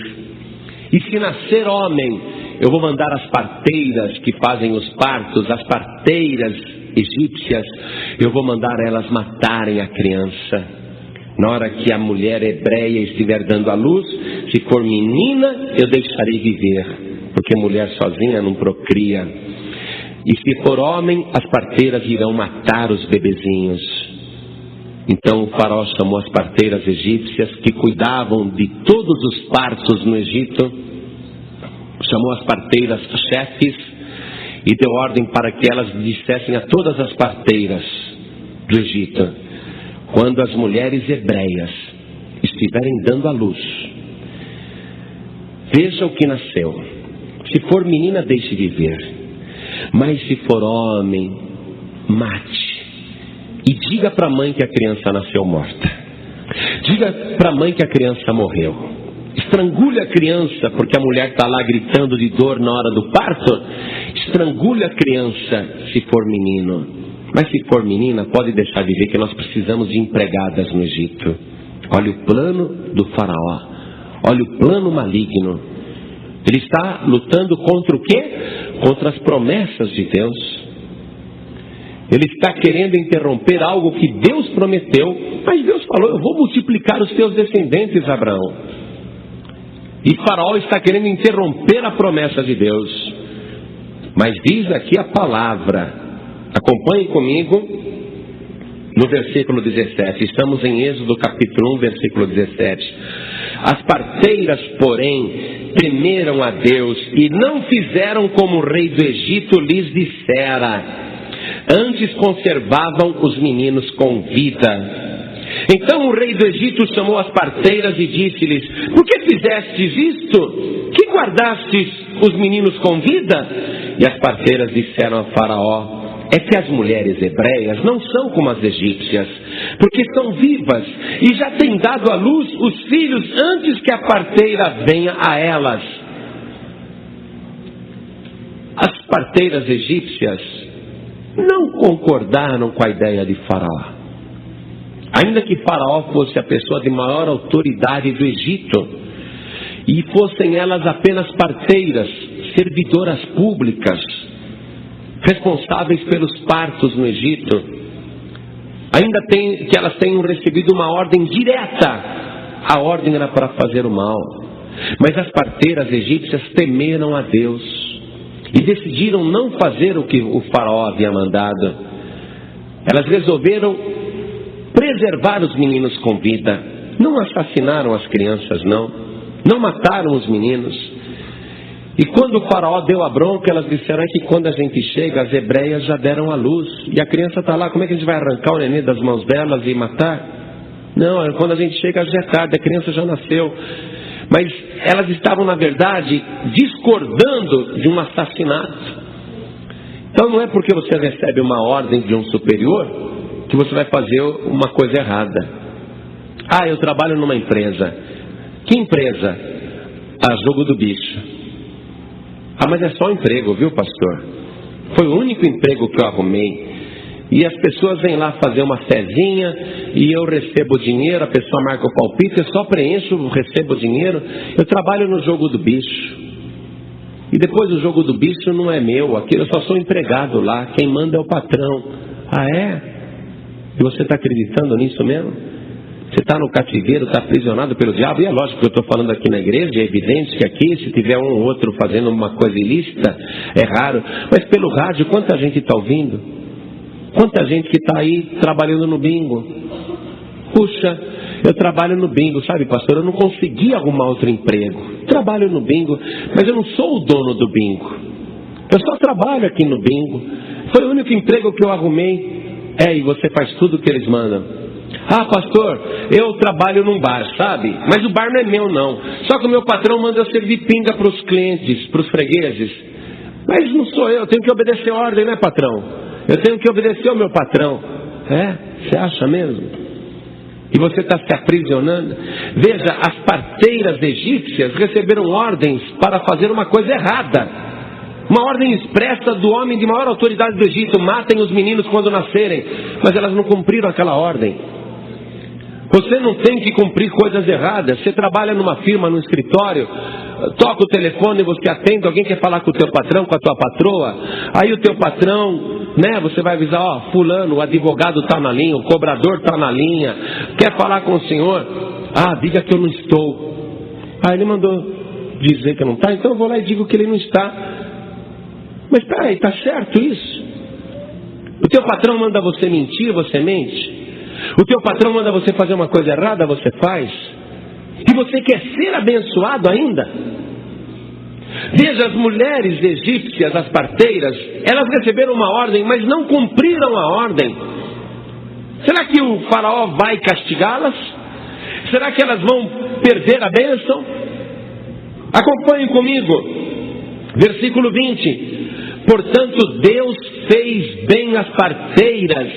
E se nascer homem, eu vou mandar as parteiras que fazem os partos, as parteiras egípcias, eu vou mandar elas matarem a criança. Na hora que a mulher hebreia estiver dando à luz, se for menina, eu deixarei viver, porque mulher sozinha não procria. E se for homem, as parteiras irão matar os bebezinhos. Então o faraó chamou as parteiras egípcias que cuidavam de todos os partos no Egito, chamou as parteiras chefes e deu ordem para que elas dissessem a todas as parteiras do Egito: quando as mulheres hebreias estiverem dando à luz, veja o que nasceu. Se for menina, deixe viver, mas se for homem, mate. E diga para a mãe que a criança nasceu morta. Diga para a mãe que a criança morreu. Estrangule a criança, porque a mulher está lá gritando de dor na hora do parto. Estrangule a criança se for menino. Mas se for menina, pode deixar de ver que nós precisamos de empregadas no Egito. Olha o plano do faraó. Olha o plano maligno. Ele está lutando contra o quê? Contra as promessas de Deus. Ele está querendo interromper algo que Deus prometeu. Mas Deus falou: eu vou multiplicar os teus descendentes, Abraão. E Faraó está querendo interromper a promessa de Deus. Mas diz aqui a palavra. Acompanhe comigo no versículo 17. Estamos em Êxodo capítulo 1, versículo 17. As parteiras, porém, temeram a Deus e não fizeram como o rei do Egito lhes dissera. Antes conservavam os meninos com vida. Então o rei do Egito chamou as parteiras e disse-lhes: por que fizestes isto? Que guardastes os meninos com vida? E as parteiras disseram a Faraó: é que as mulheres hebreias não são como as egípcias, porque são vivas e já têm dado à luz os filhos antes que a parteira venha a elas. As parteiras egípcias não concordaram com a ideia de Faraó. Ainda que Faraó fosse a pessoa de maior autoridade do Egito, e fossem elas apenas parteiras, servidoras públicas, responsáveis pelos partos no Egito, ainda que elas tenham recebido uma ordem direta, a ordem era para fazer o mal. Mas as parteiras egípcias temeram a Deus e decidiram não fazer o que o Faraó havia mandado. Elas resolveram preservar os meninos com vida. Não assassinaram as crianças, não mataram os meninos. E quando o Faraó deu a bronca, elas disseram: é que quando a gente chega, as hebreias já deram a luz, e a criança está lá, como é que a gente vai arrancar o neném das mãos delas e matar? Não, quando a gente chega já é tarde, a criança já nasceu. Mas elas estavam, na verdade, discordando de um assassinato. Então não é porque você recebe uma ordem de um superior que você vai fazer uma coisa errada. Ah, eu trabalho numa empresa. Que empresa? Ah, jogo do bicho. Ah, mas é só um emprego, viu, pastor? Foi o único emprego que eu arrumei. E as pessoas vêm lá fazer uma fezinha e eu recebo dinheiro, a pessoa marca o palpite, eu só preencho, recebo o dinheiro. Eu trabalho no jogo do bicho. E depois o jogo do bicho não é meu, aquilo eu só sou empregado lá, quem manda é o patrão. Ah, é? E você está acreditando nisso mesmo? Você está no cativeiro, está aprisionado pelo diabo? E é lógico que eu estou falando aqui na igreja, é evidente que aqui, se tiver um ou outro fazendo uma coisa ilícita, é raro. Mas pelo rádio, quanta gente está ouvindo? Quanta gente que está aí trabalhando no bingo? Puxa, eu trabalho no bingo, sabe, pastor? Eu não consegui arrumar outro emprego. Trabalho no bingo, mas eu não sou o dono do bingo. Eu só trabalho aqui no bingo. Foi o único emprego que eu arrumei. E você faz tudo o que eles mandam. Ah, pastor, eu trabalho num bar, sabe? Mas o bar não é meu, não. Só que o meu patrão manda eu servir pinga para os clientes, para os fregueses. Mas não sou eu tenho que obedecer a ordem, né, patrão? Eu tenho que obedecer ao meu patrão. Você acha mesmo? E você está se aprisionando? Veja, as parteiras egípcias receberam ordens para fazer uma coisa errada. Uma ordem expressa do homem de maior autoridade do Egito: matem os meninos quando nascerem. Mas elas não cumpriram aquela ordem. Você não tem que cumprir coisas erradas. Você trabalha numa firma, num escritório, toca o telefone, você atende, alguém quer falar com o teu patrão, com a tua patroa. Aí o teu patrão, você vai avisar: fulano, o advogado está na linha, o cobrador está na linha, quer falar com o senhor? Ah, diga que eu não estou. Ah, ele mandou dizer que não está, então eu vou lá e digo que ele não está. Mas peraí, está certo isso? O teu patrão manda você mentir, você mente? O teu patrão manda você fazer uma coisa errada, você faz? E você quer ser abençoado ainda? Veja, as mulheres egípcias, as parteiras, elas receberam uma ordem, mas não cumpriram a ordem. Será que o faraó vai castigá-las? Será que elas vão perder a bênção? Acompanhem comigo. Versículo 20. Portanto, Deus fez bem as parteiras,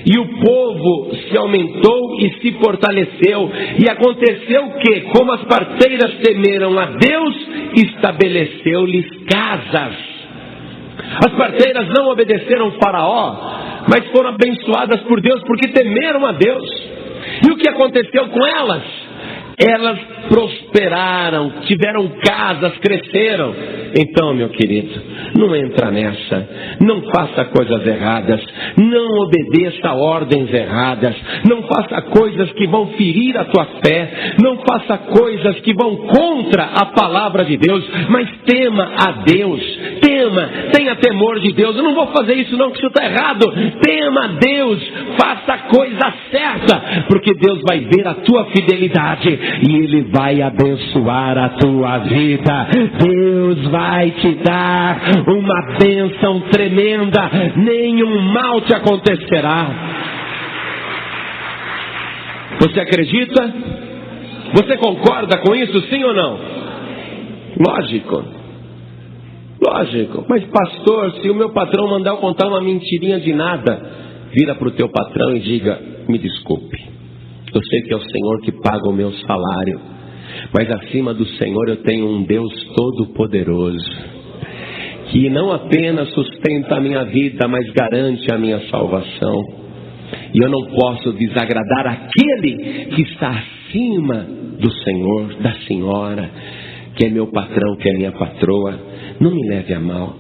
e o povo se aumentou e se fortaleceu. E aconteceu que, como as parteiras temeram a Deus, estabeleceu-lhes casas. As parteiras não obedeceram Faraó, mas foram abençoadas por Deus porque temeram a Deus. E o que aconteceu com elas? Elas prosperaram, tiveram casas, cresceram. Então, meu querido, não entra nessa. Não faça coisas erradas. Não obedeça a ordens erradas. Não faça coisas que vão ferir a tua fé. Não faça coisas que vão contra a palavra de Deus. Mas tema a Deus. Tenha temor de Deus. Eu não vou fazer isso não, que isso está errado. Tema a Deus. Faça a coisa certa, porque Deus vai ver a tua fidelidade e Ele vai abençoar a tua vida. Deus vai te dar uma bênção tremenda. Nenhum mal te acontecerá. Você acredita? Você concorda com isso, sim ou não? Lógico. Mas pastor, se o meu patrão mandar eu contar uma mentirinha de nada, vira para o teu patrão e diga: me desculpe, eu sei que é o Senhor que paga o meu salário, mas acima do Senhor eu tenho um Deus todo-poderoso, que não apenas sustenta a minha vida, mas garante a minha salvação. E eu não posso desagradar aquele que está acima do Senhor, da senhora, que é meu patrão, que é minha patroa. Não me leve a mal.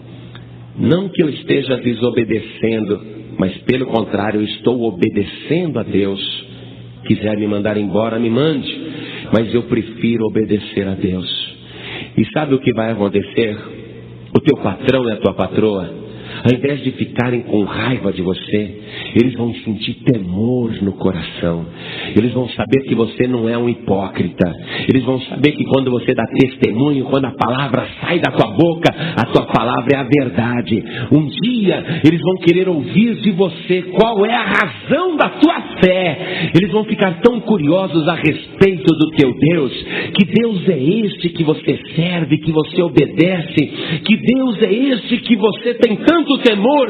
Não que eu esteja desobedecendo, mas pelo contrário, eu estou obedecendo a Deus. Quiser me mandar embora, me mande, mas eu prefiro obedecer a Deus. E sabe o que vai acontecer? O teu patrão e a tua patroa, ao invés de ficarem com raiva de você, eles vão sentir temor no coração. Eles vão saber que você não é um hipócrita. Eles vão saber que quando você dá testemunho, quando a palavra sai da tua boca, a tua palavra é a verdade. Um dia eles vão querer ouvir de você qual é a razão da tua fé. Eles vão ficar tão curiosos a respeito do teu Deus. Que Deus é este que você serve, que você obedece? Que Deus é este que você tem tanto temor?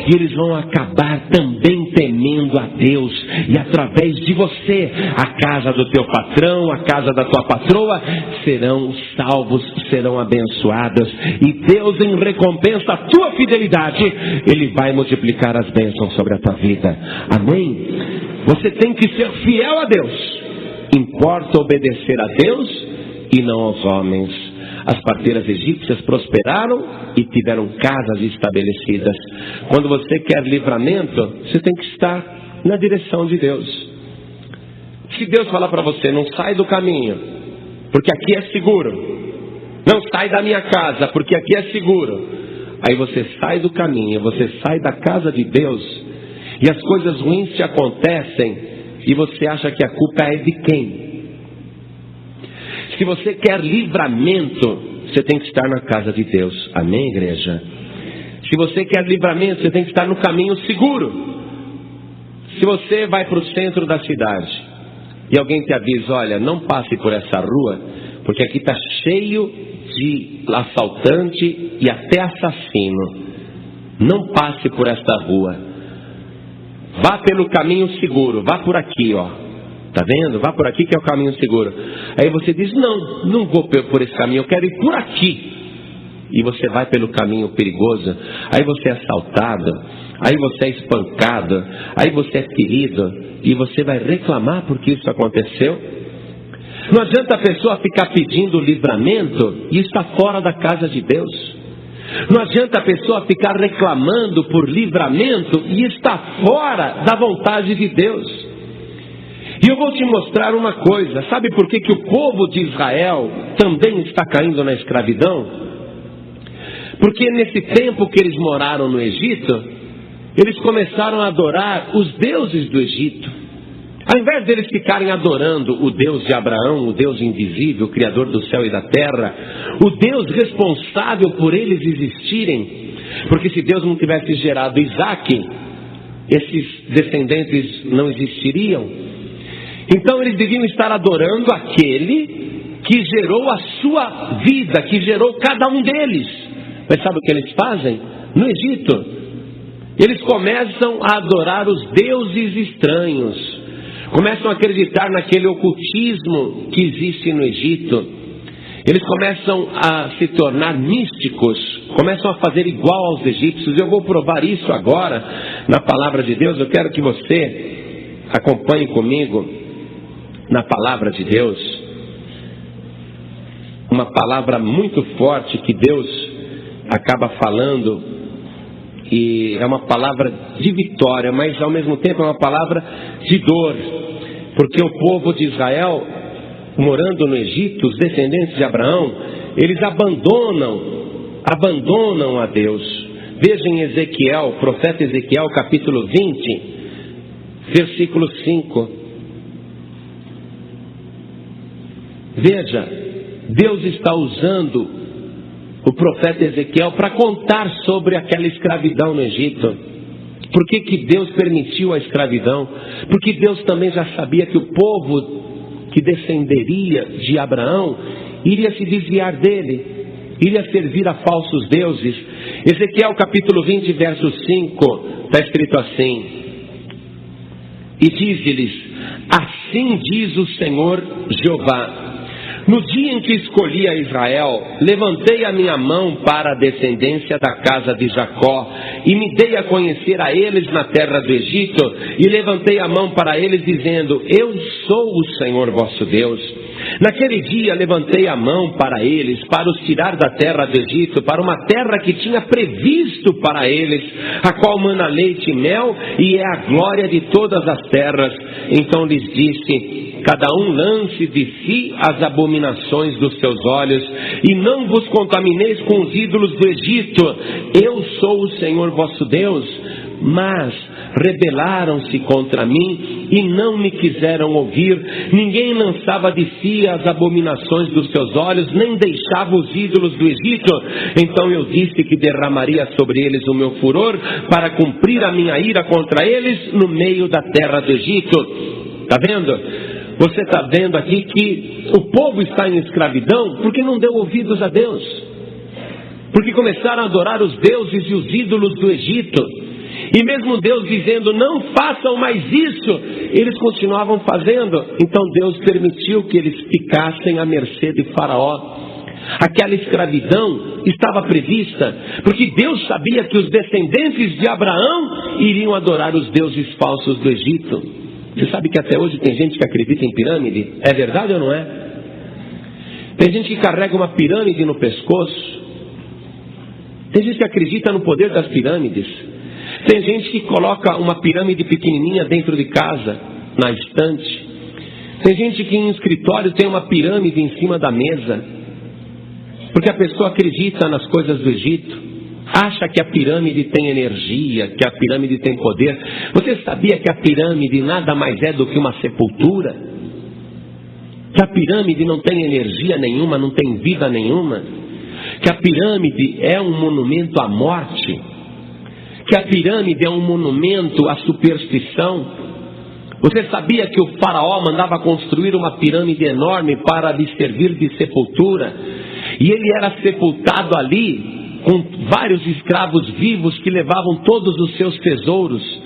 E eles vão acabar também temendo a Deus, e através de você, a casa do teu patrão, a casa da tua patroa serão salvos, serão abençoadas, e Deus, em recompensa à tua fidelidade, Ele vai multiplicar as bênçãos sobre a tua vida. Amém? Você tem que ser fiel a Deus. Importa obedecer a Deus e não aos homens. As parteiras egípcias prosperaram e tiveram casas estabelecidas. Quando você quer livramento, você tem que estar na direção de Deus. Se Deus falar para você, não sai do caminho, porque aqui é seguro. Não sai da minha casa, porque aqui é seguro. Aí você sai do caminho, você sai da casa de Deus, e as coisas ruins te acontecem, e você acha que a culpa é de quem? Se você quer livramento, você tem que estar na casa de Deus. Amém, igreja? Se você quer livramento, você tem que estar no caminho seguro. Se você vai para o centro da cidade e alguém te avisa, olha, não passe por essa rua, porque aqui está cheio de assaltante e até assassino. Não passe por esta rua. Vá pelo caminho seguro, vá por aqui, ó. Está vendo? Vá por aqui que é o caminho seguro. Aí você diz, não vou por esse caminho, eu quero ir por aqui. E você vai pelo caminho perigoso. Aí você é assaltado, aí você é espancado, aí você é ferido, e você vai reclamar porque isso aconteceu. Não adianta a pessoa ficar pedindo livramento e estar fora da casa de Deus. Não adianta a pessoa ficar reclamando por livramento e estar fora da vontade de Deus. E eu vou te mostrar uma coisa. Sabe por que o povo de Israel também está caindo na escravidão? Porque nesse tempo que eles moraram no Egito, eles começaram a adorar os deuses do Egito. Ao invés deles ficarem adorando o Deus de Abraão, o Deus invisível, o Criador do céu e da terra, o Deus responsável por eles existirem, porque se Deus não tivesse gerado Isaac, esses descendentes não existiriam. Então eles deviam estar adorando aquele que gerou a sua vida, que gerou cada um deles. Mas sabe o que eles fazem? No Egito, eles começam a adorar os deuses estranhos. Começam a acreditar naquele ocultismo que existe no Egito. Eles começam a se tornar místicos, começam a fazer igual aos egípcios. Eu vou provar isso agora na palavra de Deus. Eu quero que você acompanhe comigo na palavra de Deus, uma palavra muito forte que Deus acaba falando, e é uma palavra de vitória, mas ao mesmo tempo é uma palavra de dor, porque o povo de Israel, morando no Egito, os descendentes de Abraão, eles abandonam a Deus. Veja em Ezequiel, profeta Ezequiel, capítulo 20, versículo 5. Veja, Deus está usando o profeta Ezequiel para contar sobre aquela escravidão no Egito. Por que Deus permitiu a escravidão? Porque Deus também já sabia que o povo que descenderia de Abraão iria se desviar dele, iria servir a falsos deuses. Ezequiel capítulo 20, verso 5, está escrito assim: e diz-lhes, assim diz o Senhor Jeová, No dia em que escolhi a Israel, levantei a minha mão para a descendência da casa de Jacó, e me dei a conhecer a eles na terra do Egito, e levantei a mão para eles, dizendo: eu sou o Senhor vosso Deus. Naquele dia levantei a mão para eles, para os tirar da terra do Egito, para uma terra que tinha previsto para eles, a qual mana leite e mel, e é a glória de todas as terras. Então lhes disse: cada um lance de si as abominações dos seus olhos, e não vos contamineis com os ídolos do Egito. Eu sou o Senhor vosso Deus. Mas rebelaram-se contra mim e não me quiseram ouvir. Ninguém lançava de si as abominações dos seus olhos, nem deixava os ídolos do Egito. Então eu disse que derramaria sobre eles o meu furor, para cumprir a minha ira contra eles no meio da terra do Egito. Está vendo? Você está vendo aqui que o povo está em escravidão porque não deu ouvidos a Deus, porque começaram a adorar os deuses e os ídolos do Egito. E mesmo Deus dizendo: não façam mais isso, eles continuavam fazendo. Então Deus permitiu que eles ficassem à mercê de Faraó. Aquela escravidão estava prevista, porque Deus sabia que os descendentes de Abraão iriam adorar os deuses falsos do Egito. Você sabe que até hoje tem gente que acredita em pirâmide? É verdade ou não é? Tem gente que carrega uma pirâmide no pescoço. Tem gente que acredita no poder das pirâmides. Tem gente que coloca uma pirâmide pequenininha dentro de casa, na estante. Tem gente que em escritório tem uma pirâmide em cima da mesa, porque a pessoa acredita nas coisas do Egito, acha que a pirâmide tem energia, que a pirâmide tem poder. Você sabia que a pirâmide nada mais é do que uma sepultura? Que a pirâmide não tem energia nenhuma, não tem vida nenhuma? Que a pirâmide é um monumento à morte? Que a pirâmide é um monumento à superstição? Você sabia que o faraó mandava construir uma pirâmide enorme para lhe servir de sepultura? E ele era sepultado ali com vários escravos vivos que levavam todos os seus tesouros.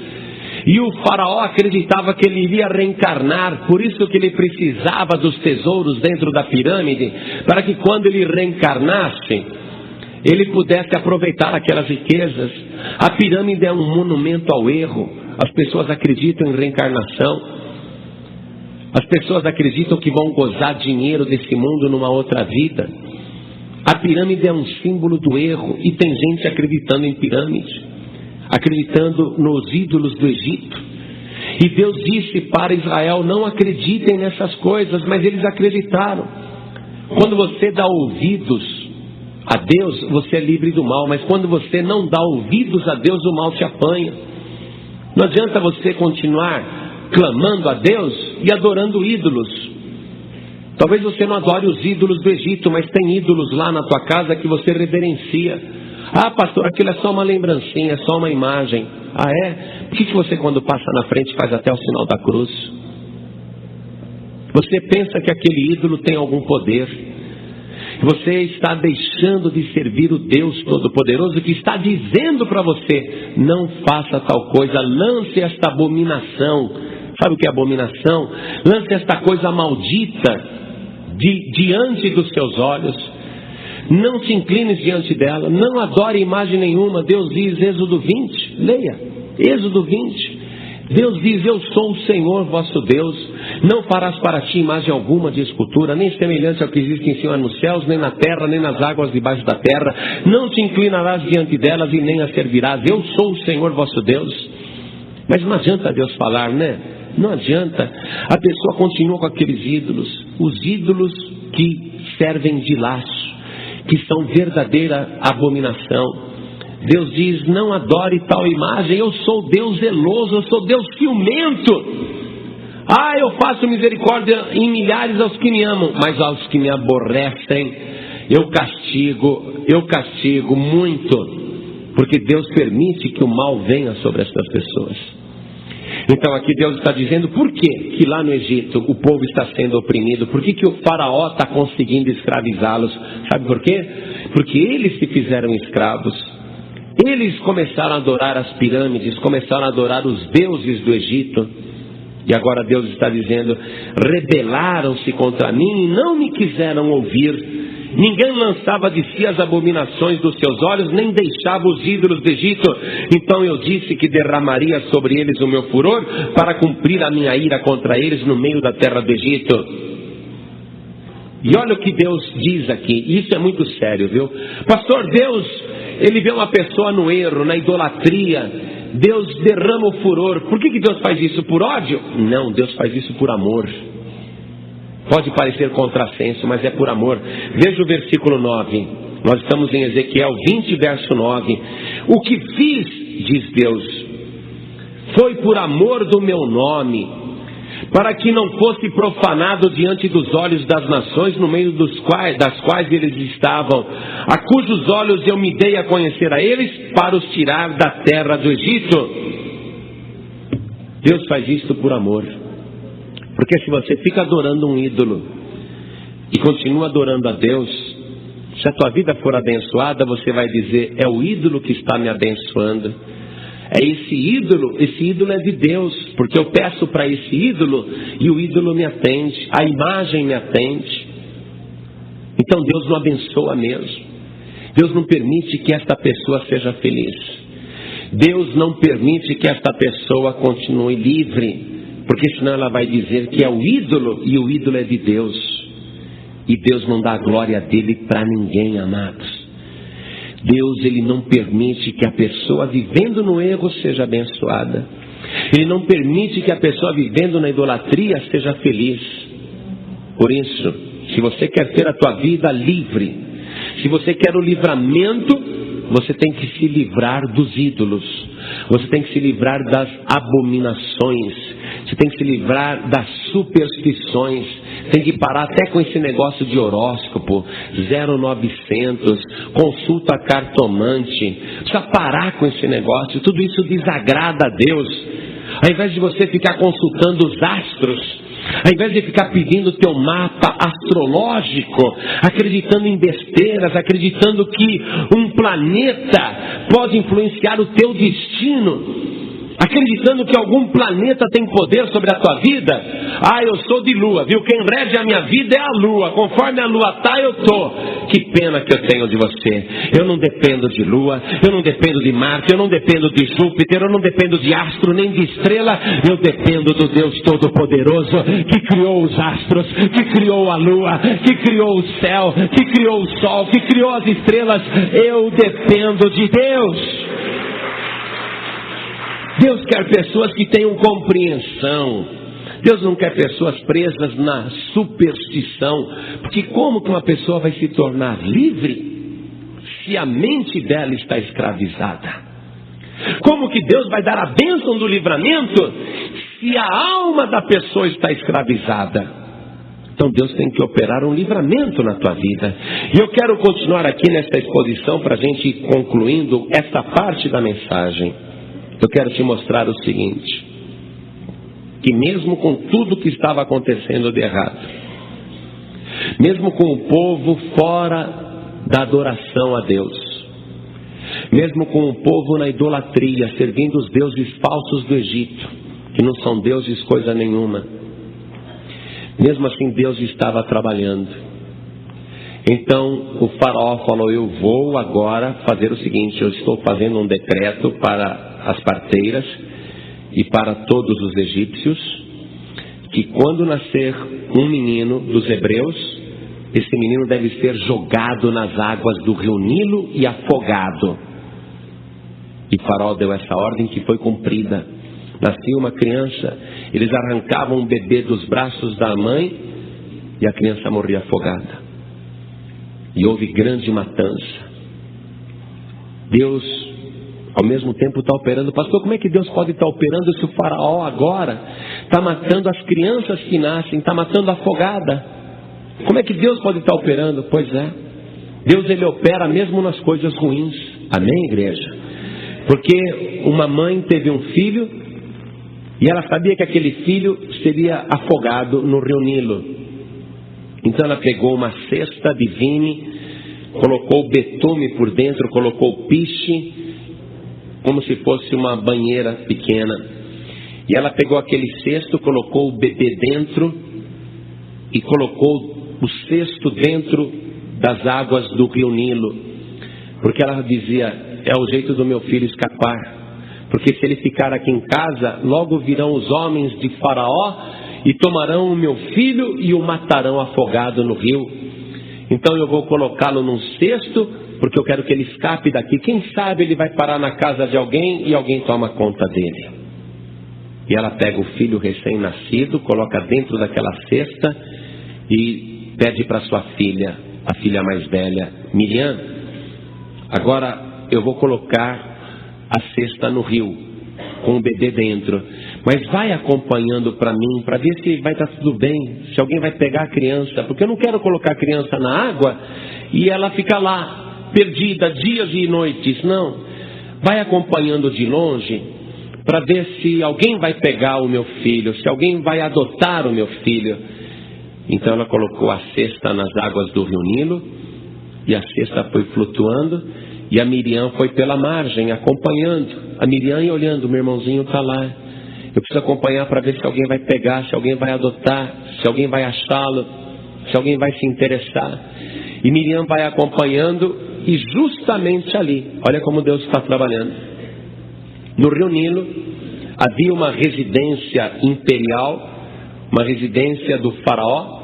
E o faraó acreditava que ele iria reencarnar, por isso que ele precisava dos tesouros dentro da pirâmide, para que quando ele reencarnasse, ele pudesse aproveitar aquelas riquezas. A pirâmide é um monumento ao erro. As pessoas acreditam em reencarnação. As pessoas acreditam que vão gozar dinheiro desse mundo numa outra vida. A pirâmide é um símbolo do erro. E tem gente acreditando em pirâmide, acreditando nos ídolos do Egito. E Deus disse para Israel: não acreditem nessas coisas, mas eles acreditaram. Quando você dá ouvidos a Deus, você é livre do mal. Mas quando você não dá ouvidos a Deus, o mal te apanha. Não adianta você continuar clamando a Deus e adorando ídolos. Talvez você não adore os ídolos do Egito, mas tem ídolos lá na tua casa que você reverencia. Ah, pastor, aquilo é só uma lembrancinha, é só uma imagem. Ah, é? Por que você, quando passa na frente, faz até o sinal da cruz? Você pensa que aquele ídolo tem algum poder. Você está deixando de servir o Deus Todo-Poderoso, que está dizendo para você: não faça tal coisa, lance esta abominação. Sabe o que é abominação? Lance esta coisa maldita diante dos seus olhos. Não te inclines diante dela, não adore imagem nenhuma. Deus diz, Êxodo 20, leia, Êxodo 20. Deus diz: eu sou o Senhor vosso Deus. Não farás para ti imagem alguma de escultura, nem semelhante ao que existe em cima nos céus, nem na terra, nem nas águas debaixo da terra. Não te inclinarás diante delas e nem as servirás. Eu sou o Senhor vosso Deus. Mas não adianta Deus falar, né? Não adianta. A pessoa continua com aqueles ídolos. Os ídolos que servem de laço, que são verdadeira abominação. Deus diz: não adore tal imagem. Eu sou Deus zeloso, eu sou Deus ciumento. Ah, eu faço misericórdia em milhares aos que me amam, mas aos que me aborrecem eu castigo muito, porque Deus permite que o mal venha sobre estas pessoas. Então aqui Deus está dizendo por que lá no Egito o povo está sendo oprimido, por que o faraó está conseguindo escravizá-los. Sabe por quê? Porque eles se fizeram escravos. Eles começaram a adorar as pirâmides, começaram a adorar os deuses do Egito. E agora Deus está dizendo: rebelaram-se contra mim e não me quiseram ouvir. Ninguém lançava de si as abominações dos seus olhos, nem deixava os ídolos do Egito. Então eu disse que derramaria sobre eles o meu furor, para cumprir a minha ira contra eles no meio da terra do Egito. E olha o que Deus diz aqui, isso é muito sério, viu? Pastor, Deus, Ele vê uma pessoa no erro, na idolatria, Deus derrama o furor. Por que Deus faz isso? Por ódio? Não, Deus faz isso por amor. Pode parecer contrassenso, mas é por amor. Veja o versículo 9. Nós estamos em Ezequiel 20, verso 9. O que fiz, diz Deus, foi por amor do meu nome, para que não fosse profanado diante dos olhos das nações, no meio das quais eles estavam, a cujos olhos eu me dei a conhecer a eles, para os tirar da terra do Egito. Deus faz isso por amor. Porque se você fica adorando um ídolo e continua adorando a Deus, se a tua vida for abençoada, você vai dizer: é o ídolo que está me abençoando. É esse ídolo é de Deus, porque eu peço para esse ídolo e o ídolo me atende, a imagem me atende. Então Deus não abençoa mesmo. Deus não permite que esta pessoa seja feliz. Deus não permite que esta pessoa continue livre, porque senão ela vai dizer que é o ídolo e o ídolo é de Deus. E Deus não dá a glória dele para ninguém, amados. Deus, Ele não permite que a pessoa vivendo no erro seja abençoada. Ele não permite que a pessoa vivendo na idolatria seja feliz. Por isso, se você quer ter a tua vida livre, se você quer o livramento, você tem que se livrar dos ídolos. Você tem que se livrar das abominações. Você tem que se livrar das superstições. Tem que parar até com esse negócio de horóscopo, 0900, consulta cartomante. Precisa parar com esse negócio. Tudo isso desagrada a Deus. Ao invés de você ficar consultando os astros, ao invés de ficar pedindo teu mapa astrológico, acreditando em besteiras, acreditando que um planeta pode influenciar o teu destino, acreditando que algum planeta tem poder sobre a tua vida. Ah, eu sou de lua, viu? Quem rege a minha vida é a lua. Conforme a lua está, eu estou. Que pena que eu tenho de você. Eu não dependo de lua, eu não dependo de Marte, eu não dependo de Júpiter, eu não dependo de astro, nem de estrela. Eu dependo do Deus Todo-Poderoso, que criou os astros, que criou a lua, que criou o céu, que criou o sol, que criou as estrelas. Eu dependo de Deus. Deus quer pessoas que tenham compreensão. Deus não quer pessoas presas na superstição. Porque como que uma pessoa vai se tornar livre se a mente dela está escravizada? Como que Deus vai dar a bênção do livramento se a alma da pessoa está escravizada? Então Deus tem que operar um livramento na tua vida. E eu quero continuar aqui nesta exposição para a gente ir concluindo esta parte da mensagem. Eu quero te mostrar o seguinte, que mesmo com tudo que estava acontecendo de errado, mesmo com o povo fora da adoração a Deus, mesmo com o povo na idolatria, servindo os deuses falsos do Egito, que não são deuses coisa nenhuma, mesmo assim Deus estava trabalhando. Então o faraó falou: eu vou agora fazer o seguinte, eu estou fazendo um decreto para as parteiras e para todos os egípcios, que quando nascer um menino dos hebreus, esse menino deve ser jogado nas águas do rio Nilo e afogado. E Faraó deu essa ordem, que foi cumprida. Nascia uma criança, eles arrancavam um bebê dos braços da mãe e a criança morria afogada. E houve grande matança. Deus ao mesmo tempo está operando. Pastor, como é que Deus pode estar operando se o faraó agora está matando as crianças que nascem, está matando a afogada? Como é que Deus pode estar operando? Pois é, Deus, Ele opera mesmo nas coisas ruins. Amém, igreja? Porque uma mãe teve um filho e ela sabia que aquele filho seria afogado no rio Nilo. Então ela pegou uma cesta de vime, colocou betume por dentro, colocou piche, como se fosse uma banheira pequena, E ela pegou aquele cesto, colocou o bebê dentro e colocou o cesto dentro das águas do rio Nilo, porque ela dizia: é o jeito do meu filho escapar, porque se ele ficar aqui em casa, logo virão os homens de Faraó e tomarão o meu filho e o matarão afogado no rio. Então eu vou colocá-lo num cesto, porque eu quero que ele escape daqui. Quem sabe ele vai parar na casa de alguém e alguém toma conta dele. E ela pega o filho recém-nascido, coloca dentro daquela cesta e pede para sua filha, a filha mais velha: Miriam, agora eu vou colocar a cesta no rio, com o bebê dentro, mas vai acompanhando para mim, para ver se vai estar tudo bem, se alguém vai pegar a criança, porque eu não quero colocar a criança na água e ela fica lá, perdida, dias e noites. Não, vai acompanhando de longe, para ver se alguém vai pegar o meu filho, se alguém vai adotar o meu filho. Então ela colocou a cesta nas águas do rio Nilo, e a cesta foi flutuando, e a Miriam foi pela margem, acompanhando. A Miriam ia olhando: meu irmãozinho está lá, eu preciso acompanhar para ver se alguém vai pegar, se alguém vai adotar, se alguém vai achá-lo, se alguém vai se interessar. E Miriam vai acompanhando, e justamente ali, olha como Deus está trabalhando. No rio Nilo havia uma residência imperial, uma residência do faraó,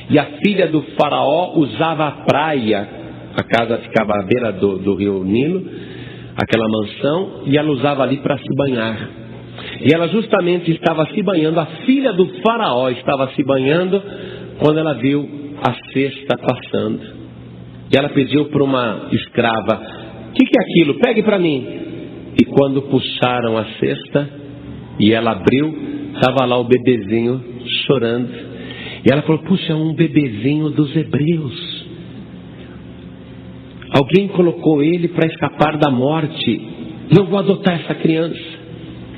e a filha do faraó usava a praia. A casa ficava à beira do rio Nilo, aquela mansão, e ela usava ali para se banhar. E ela justamente estava se banhando, a filha do faraó estava se banhando, quando ela viu a cesta passando. E ela pediu para uma escrava: o que é aquilo? Pegue para mim. E quando puxaram a cesta e ela abriu, estava lá o bebezinho chorando. E ela falou: puxa, é um bebezinho dos hebreus. Alguém colocou ele para escapar da morte, e eu vou adotar essa criança.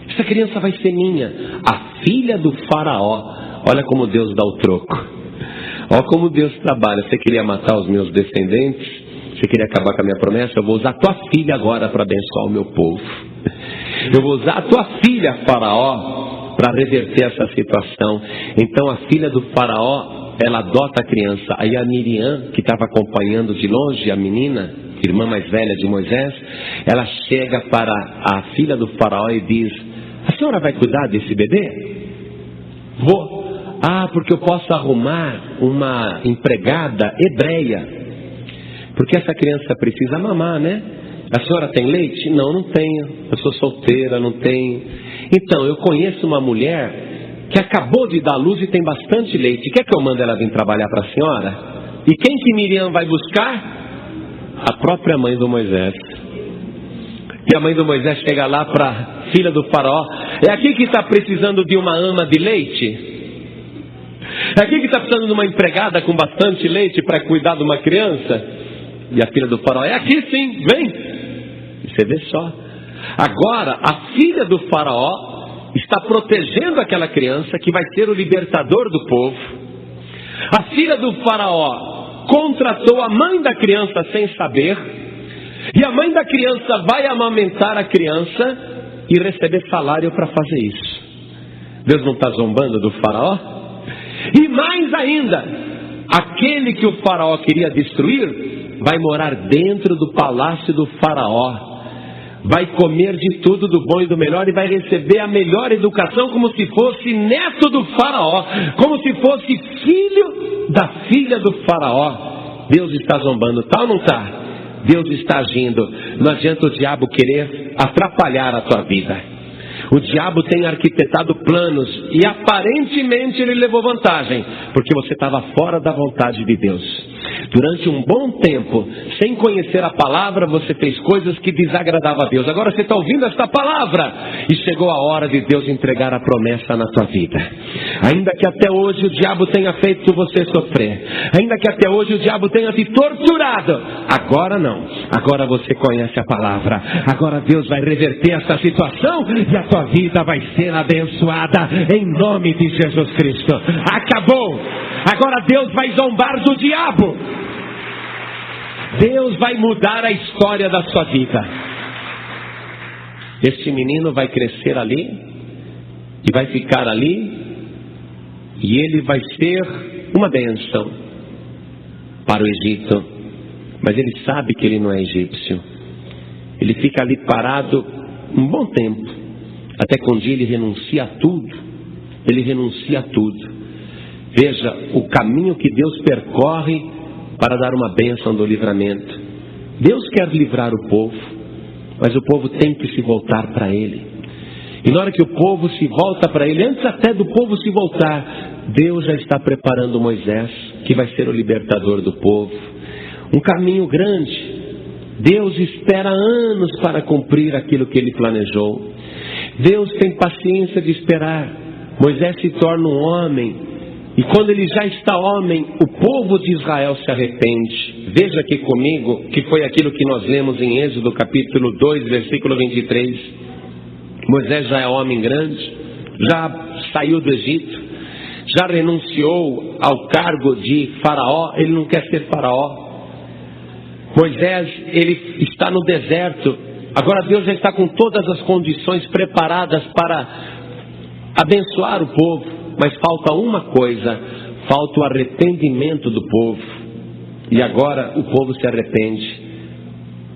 Essa criança vai ser minha, a filha do faraó. Olha como Deus dá o troco. Olha como Deus trabalha. Você queria matar os meus descendentes? Você queria acabar com a minha promessa? Eu vou usar a tua filha agora para abençoar o meu povo. Eu vou usar a tua filha, faraó, para reverter essa situação. Então a filha do faraó, ela adota a criança. Aí a Miriam, que estava acompanhando de longe a menina, irmã mais velha de Moisés, ela chega para a filha do faraó e diz: a senhora vai cuidar desse bebê? Vou. Ah, porque eu posso arrumar uma empregada hebreia, porque essa criança precisa mamar, né? A senhora tem leite? Não, não tenho. Eu sou solteira, não tenho. Então, eu conheço uma mulher que acabou de dar luz e tem bastante leite. Quer que eu mande ela vir trabalhar para a senhora? E quem que Miriam vai buscar? A própria mãe do Moisés. E a mãe do Moisés chega lá para a filha do faraó: é aqui que está precisando de uma ama de leite? É aqui que está precisando de uma empregada com bastante leite para cuidar de uma criança? E a filha do faraó: é aqui sim, vem. E você vê só. Agora a filha do faraó está protegendo aquela criança que vai ser o libertador do povo. A filha do faraó contratou a mãe da criança sem saber, e a mãe da criança vai amamentar a criança e receber salário para fazer isso. Deus não está zombando do faraó? E mais ainda, aquele que o faraó queria destruir vai morar dentro do palácio do faraó, vai comer de tudo, do bom e do melhor, e vai receber a melhor educação, como se fosse neto do faraó, como se fosse filho da filha do faraó. Deus está zombando, tá ou não está? Deus está agindo. Não adianta o diabo querer atrapalhar a tua vida. O diabo tem arquitetado planos e aparentemente ele levou vantagem, porque você estava fora da vontade de Deus. Durante um bom tempo, sem conhecer a palavra, você fez coisas que desagradavam a Deus. Agora você está ouvindo esta palavra e chegou a hora de Deus entregar a promessa na tua vida. Ainda que até hoje o diabo tenha feito você sofrer, ainda que até hoje o diabo tenha te torturado, agora não. Agora você conhece a palavra. Agora Deus vai reverter essa situação e a tua vida vai ser abençoada em nome de Jesus Cristo. Acabou. Agora Deus vai zombar do diabo. Deus vai mudar a história da sua vida. Este menino vai crescer ali e vai ficar ali, e ele vai ser uma bênção para o Egito. Mas ele sabe que ele não é egípcio. Ele fica ali parado um bom tempo, até que um dia ele renuncia a tudo. Ele renuncia a tudo. Veja o caminho que Deus percorre para dar uma bênção do livramento. Deus quer livrar o povo, mas o povo tem que se voltar para Ele. E na hora que o povo se volta para Ele, antes até do povo se voltar, Deus já está preparando Moisés, que vai ser o libertador do povo. Um caminho grande. Deus espera anos para cumprir aquilo que Ele planejou. Deus tem paciência de esperar. Moisés se torna um homem, e quando ele já está homem, o povo de Israel se arrepende. Veja aqui comigo, que foi aquilo que nós lemos em Êxodo capítulo 2, versículo 23. Moisés já é homem grande, já saiu do Egito, já renunciou ao cargo de faraó, ele não quer ser faraó. Moisés, ele está no deserto, agora Deus já está com todas as condições preparadas para abençoar o povo, mas falta uma coisa, falta o arrependimento do povo. E agora o povo se arrepende.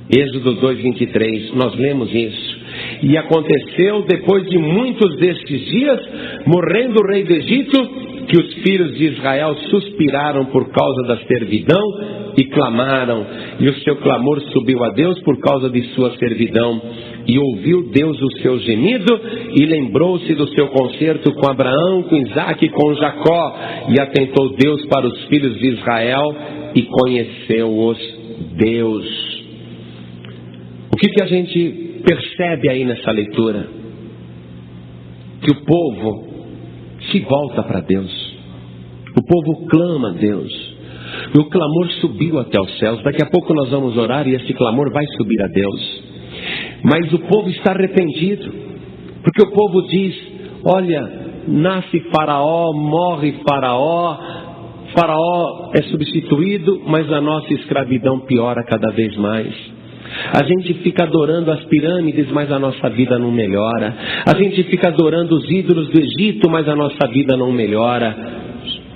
Êxodo 2:23, nós lemos isso. E aconteceu depois de muitos destes dias, morrendo o rei do Egito, que os filhos de Israel suspiraram por causa da servidão e clamaram, e o seu clamor subiu a Deus por causa de sua servidão. E ouviu Deus o seu gemido, e lembrou-se do seu concerto com Abraão, com Isaque e com Jacó. E atentou Deus para os filhos de Israel, e conheceu-os Deus. O que a gente percebe aí nessa leitura? Que o povo se volta para Deus. O povo clama a Deus. E o clamor subiu até os céus. Daqui a pouco nós vamos orar e esse clamor vai subir a Deus. Mas o povo está arrependido, porque o povo diz: olha, nasce Faraó, morre Faraó, Faraó é substituído, mas a nossa escravidão piora cada vez mais. A gente fica adorando as pirâmides, mas a nossa vida não melhora. A gente fica adorando os ídolos do Egito, mas a nossa vida não melhora.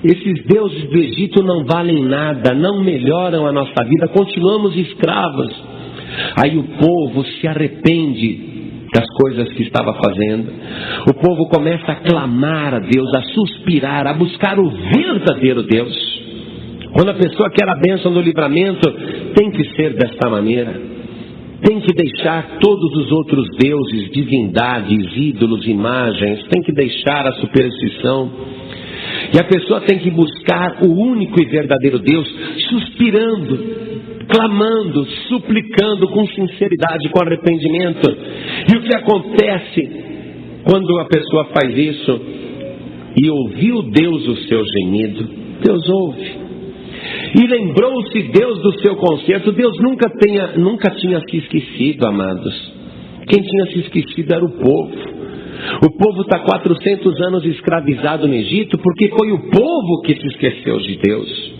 Esses deuses do Egito não valem nada, não melhoram a nossa vida, continuamos escravos. Aí o povo se arrepende das coisas que estava fazendo. O povo começa a clamar a Deus, a suspirar, a buscar o verdadeiro Deus. Quando a pessoa quer a bênção do livramento, tem que ser desta maneira. Tem que deixar todos os outros deuses, divindades, ídolos, imagens. Tem que deixar a superstição. E a pessoa tem que buscar o único e verdadeiro Deus, suspirando, clamando, suplicando com sinceridade, com arrependimento. E o que acontece quando a pessoa faz isso? E ouviu Deus o seu gemido. Deus ouve. E lembrou-se Deus do seu concerto. Deus nunca tinha se esquecido, amados. Quem tinha se esquecido era o povo. O povo está 400 anos escravizado no Egito, porque foi o povo que se esqueceu de Deus.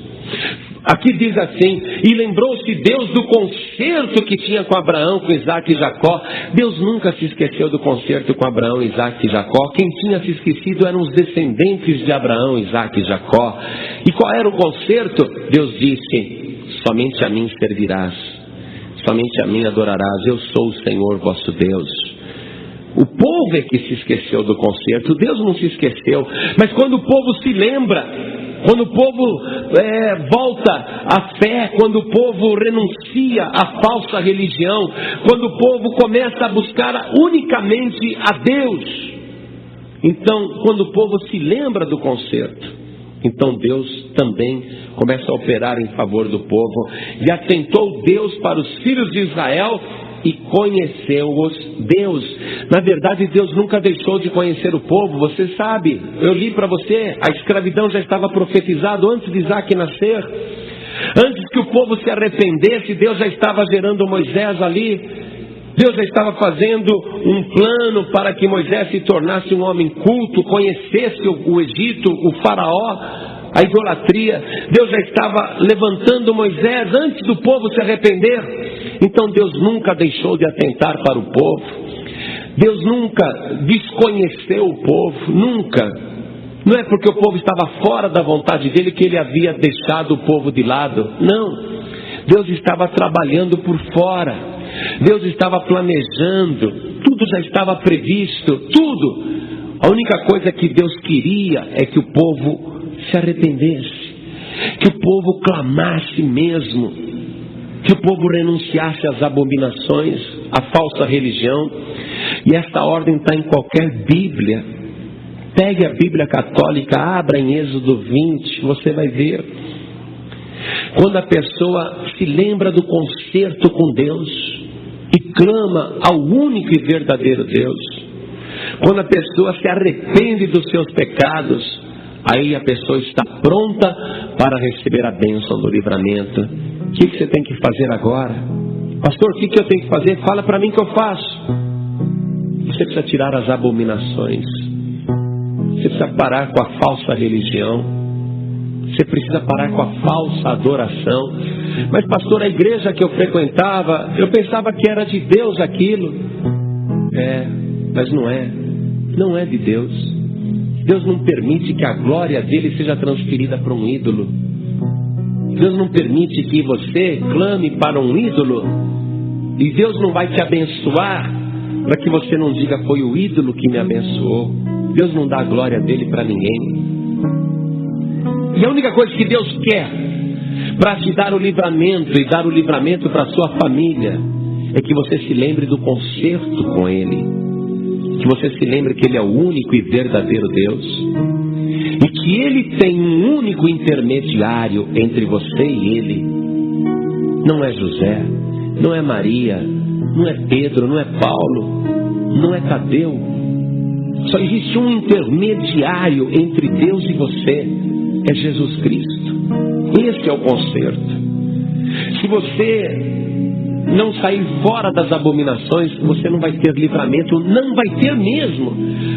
Aqui diz assim: e lembrou-se Deus do concerto que tinha com Abraão, com Isaque e Jacó. Deus nunca se esqueceu do concerto com Abraão, Isaque e Jacó. Quem tinha se esquecido eram os descendentes de Abraão, Isaque e Jacó. E qual era o concerto? Deus disse: somente a mim servirás, somente a mim adorarás, eu sou o Senhor vosso Deus. O povo é que se esqueceu do concerto, Deus não se esqueceu. Mas quando o povo se lembra, quando o povo volta à fé, quando o povo renuncia à falsa religião, quando o povo começa a buscar unicamente a Deus, então quando o povo se lembra do concerto, então Deus também começa a operar em favor do povo. E atentou Deus para os filhos de Israel e conheceu-os Deus. Na verdade, Deus nunca deixou de conhecer o povo. Você sabe, eu li para você, a escravidão já estava profetizado antes de Isaque nascer. Antes que o povo se arrependesse, Deus já estava gerando Moisés ali. Deus já estava fazendo um plano para que Moisés se tornasse um homem culto, conhecesse o Egito, o faraó, a idolatria. Deus já estava levantando Moisés antes do povo se arrepender. Então Deus nunca deixou de atentar para o povo. Deus nunca desconheceu o povo, nunca. Não é porque o povo estava fora da vontade dele que ele havia deixado o povo de lado. Não. Deus estava trabalhando por fora. Deus estava planejando. Tudo já estava previsto. Tudo. A única coisa que Deus queria é que o povo se arrependesse. Que o povo clamasse mesmo. Que o povo renunciasse às abominações, à falsa religião. E esta ordem está em qualquer Bíblia. Pegue a Bíblia católica, abra em Êxodo 20, você vai ver. Quando a pessoa se lembra do concerto com Deus e clama ao único e verdadeiro Deus, quando a pessoa se arrepende dos seus pecados, aí a pessoa está pronta para receber a bênção do livramento. O que você tem que fazer agora? Pastor, o que eu tenho que fazer? Fala para mim que eu faço. Você precisa tirar as abominações. Você precisa parar com a falsa religião. Você precisa parar com a falsa adoração. Mas pastor, a igreja que eu frequentava, eu pensava que era de Deus aquilo. Mas não é. Não é de Deus. Deus não permite que a glória dele seja transferida para um ídolo. Deus não permite que você clame para um ídolo. E Deus não vai te abençoar para que você não diga, foi o ídolo que me abençoou. Deus não dá a glória dele para ninguém. E a única coisa que Deus quer para te dar o livramento e dar o livramento para a sua família é que você se lembre do concerto com Ele. Que você se lembre que Ele é o único e verdadeiro Deus. E que Ele tem um único intermediário entre você e Ele. Não é José, não é Maria, não é Pedro, não é Paulo, não é Tadeu. Só existe um intermediário entre Deus e você, é Jesus Cristo. Esse é o concerto. Se você não sair fora das abominações, você não vai ter livramento, não vai ter mesmo.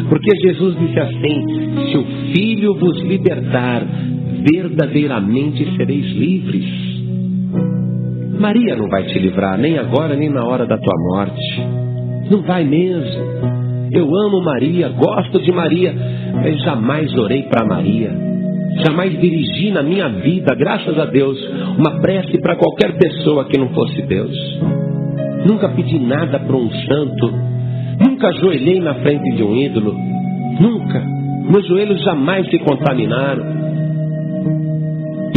Porque Jesus disse assim, se o Filho vos libertar, verdadeiramente sereis livres. Maria não vai te livrar, nem agora, nem na hora da tua morte. Não vai mesmo. Eu amo Maria, gosto de Maria, mas jamais orei para Maria. Jamais dirigi na minha vida, graças a Deus, uma prece para qualquer pessoa que não fosse Deus. Nunca pedi nada para um santo. Nunca ajoelhei na frente de um ídolo. Nunca. Meus joelhos jamais se contaminaram.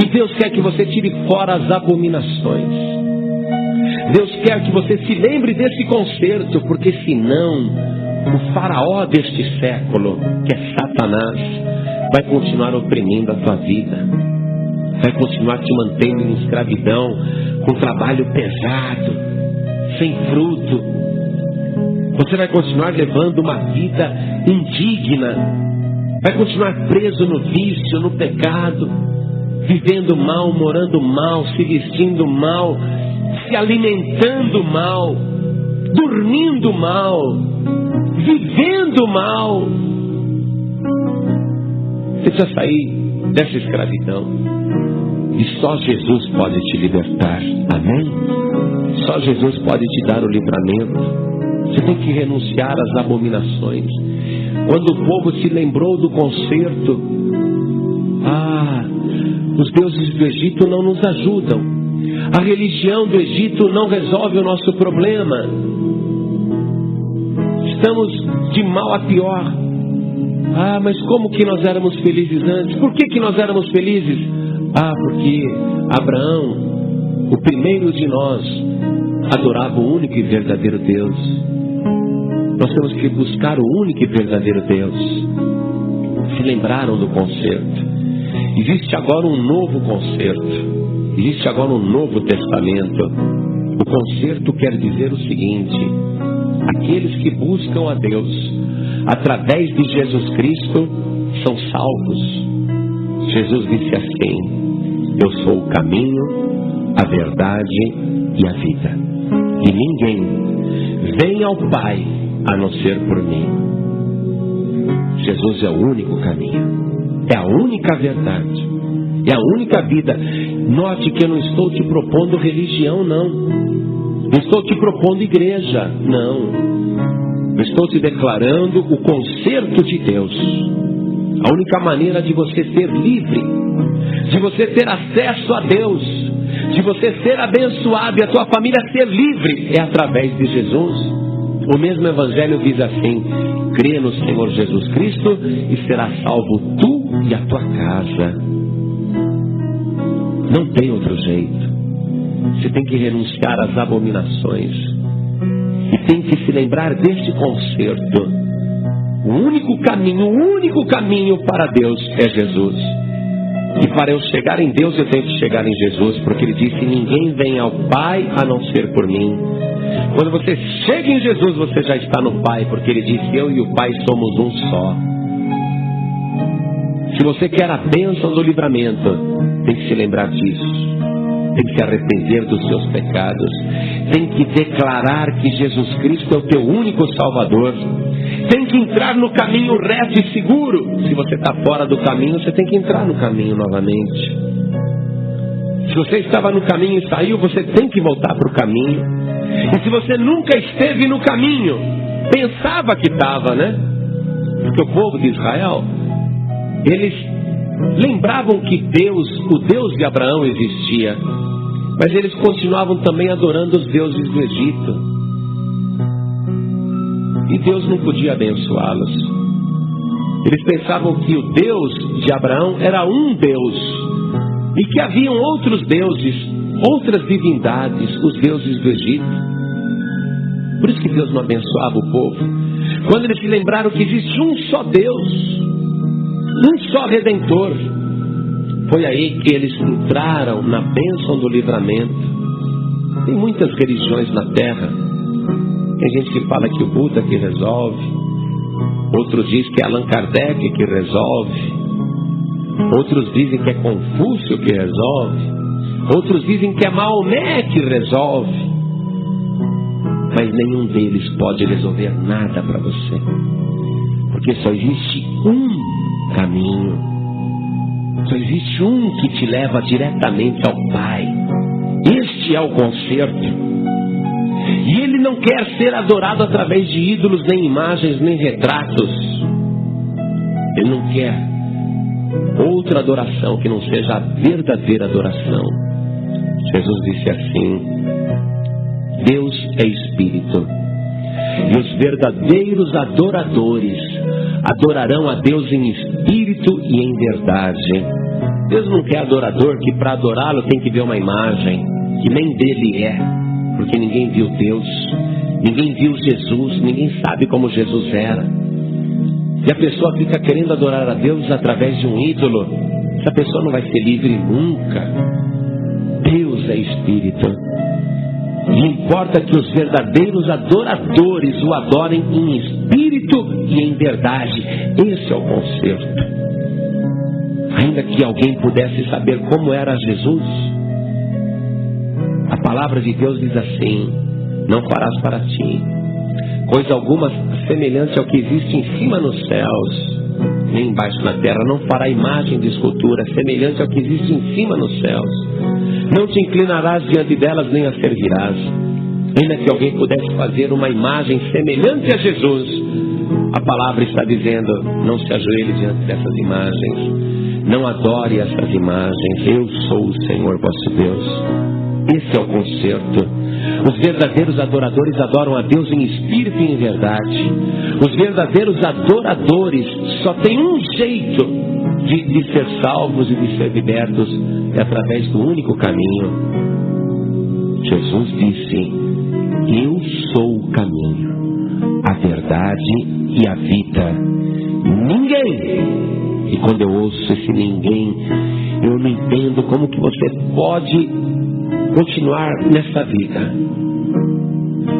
E Deus quer que você tire fora as abominações. Deus quer que você se lembre desse concerto, porque senão o faraó deste século, que é Satanás, vai continuar oprimindo a tua vida. Vai continuar te mantendo em escravidão, com trabalho pesado, sem fruto. Você vai continuar levando uma vida indigna. Vai continuar preso no vício, no pecado, vivendo mal, morando mal, se vestindo mal, se alimentando mal, dormindo mal, vivendo mal. Você precisa sair dessa escravidão. E só Jesus pode te libertar. Amém? Só Jesus pode te dar o livramento. Você tem que renunciar às abominações. Quando o povo se lembrou do concerto, os deuses do Egito não nos ajudam. A religião do Egito não resolve o nosso problema. Estamos de mal a pior. Mas como que nós éramos felizes antes? Por que nós éramos felizes? Porque Abraão, o primeiro de nós, adorava o único e verdadeiro Deus. Nós temos que buscar o único e verdadeiro Deus. Se lembraram do concerto. Existe agora um novo concerto. Existe agora um novo testamento. O concerto quer dizer o seguinte: aqueles que buscam a Deus através de Jesus Cristo são salvos. Jesus disse assim: eu sou o caminho, a verdade e a vida. E ninguém vem ao Pai a não ser por mim. Jesus é o único caminho, é a única verdade, é a única vida. Note que eu não estou te propondo religião, não. Não estou te propondo igreja, não. Eu estou te declarando o conserto de Deus. A única maneira de você ser livre, de você ter acesso a Deus, de você ser abençoado e a tua família ser livre, é através de Jesus. O mesmo Evangelho diz assim: crê no Senhor Jesus Cristo e será salvo tu e a tua casa. Não tem outro jeito. Você tem que renunciar às abominações e tem que se lembrar deste conserto. O único caminho para Deus é Jesus. E para eu chegar em Deus, eu tenho que chegar em Jesus, porque Ele disse: ninguém vem ao Pai a não ser por mim. Quando você chega em Jesus, você já está no Pai, porque Ele disse: eu e o Pai somos um só. Se você quer a bênção do livramento, tem que se lembrar disso. Tem que se arrepender dos seus pecados. Tem que declarar que Jesus Cristo é o teu único Salvador. Tem que entrar no caminho reto e seguro. Se você está fora do caminho, você tem que entrar no caminho novamente. Se você estava no caminho e saiu, você tem que voltar para o caminho. E se você nunca esteve no caminho, pensava que estava, né? Porque o povo de Israel, eles lembravam que Deus, o Deus de Abraão, existia. Mas eles continuavam também adorando os deuses do Egito. E Deus não podia abençoá-los. Eles pensavam que o Deus de Abraão era um Deus. E que haviam outros deuses, outras divindades, os deuses do Egito. Por isso que Deus não abençoava o povo. Quando eles se lembraram que existe um só Deus, um só Redentor, foi aí que eles entraram na bênção do livramento. Tem muitas religiões na Terra. Tem gente que fala que o Buda que resolve, outros dizem que é Allan Kardec que resolve, outros dizem que é Confúcio que resolve, outros dizem que é Maomé que resolve. Mas nenhum deles pode resolver nada para você, porque só existe um caminho. Só existe um que te leva diretamente ao Pai. Este é o conserto. E Ele não quer ser adorado através de ídolos, nem imagens, nem retratos. Ele não quer outra adoração que não seja a verdadeira adoração. Jesus disse assim: Deus é Espírito, e os verdadeiros adoradores adorarão a Deus em espírito e em verdade. Deus não quer adorador que para adorá-lo tem que ver uma imagem, que nem dele é, porque ninguém viu Deus, ninguém viu Jesus, ninguém sabe como Jesus era. E a pessoa fica querendo adorar a Deus através de um ídolo, essa pessoa não vai ser livre nunca. Deus é Espírito. E importa que os verdadeiros adoradores o adorem em espírito e em verdade. Esse é o conserto. Ainda que alguém pudesse saber como era Jesus, a palavra de Deus diz assim: não farás para ti coisa alguma semelhante ao que existe em cima nos céus, nem embaixo na terra. Não fará imagem de escultura semelhante ao que existe em cima nos céus. Não te inclinarás diante delas, nem as servirás. Ainda que alguém pudesse fazer uma imagem semelhante a Jesus, a palavra está dizendo: não se ajoelhe diante dessas imagens, não adore essas imagens. Eu sou o Senhor vosso Deus. Esse é o conserto. Os verdadeiros adoradores adoram a Deus em espírito e em verdade. Os verdadeiros adoradores só têm um jeito de ser salvos e de ser libertos, é através do único caminho. Jesus disse: eu sou o caminho, a verdade e a vida. Ninguém. E quando eu ouço esse ninguém, eu não entendo como que você pode continuar nessa vida.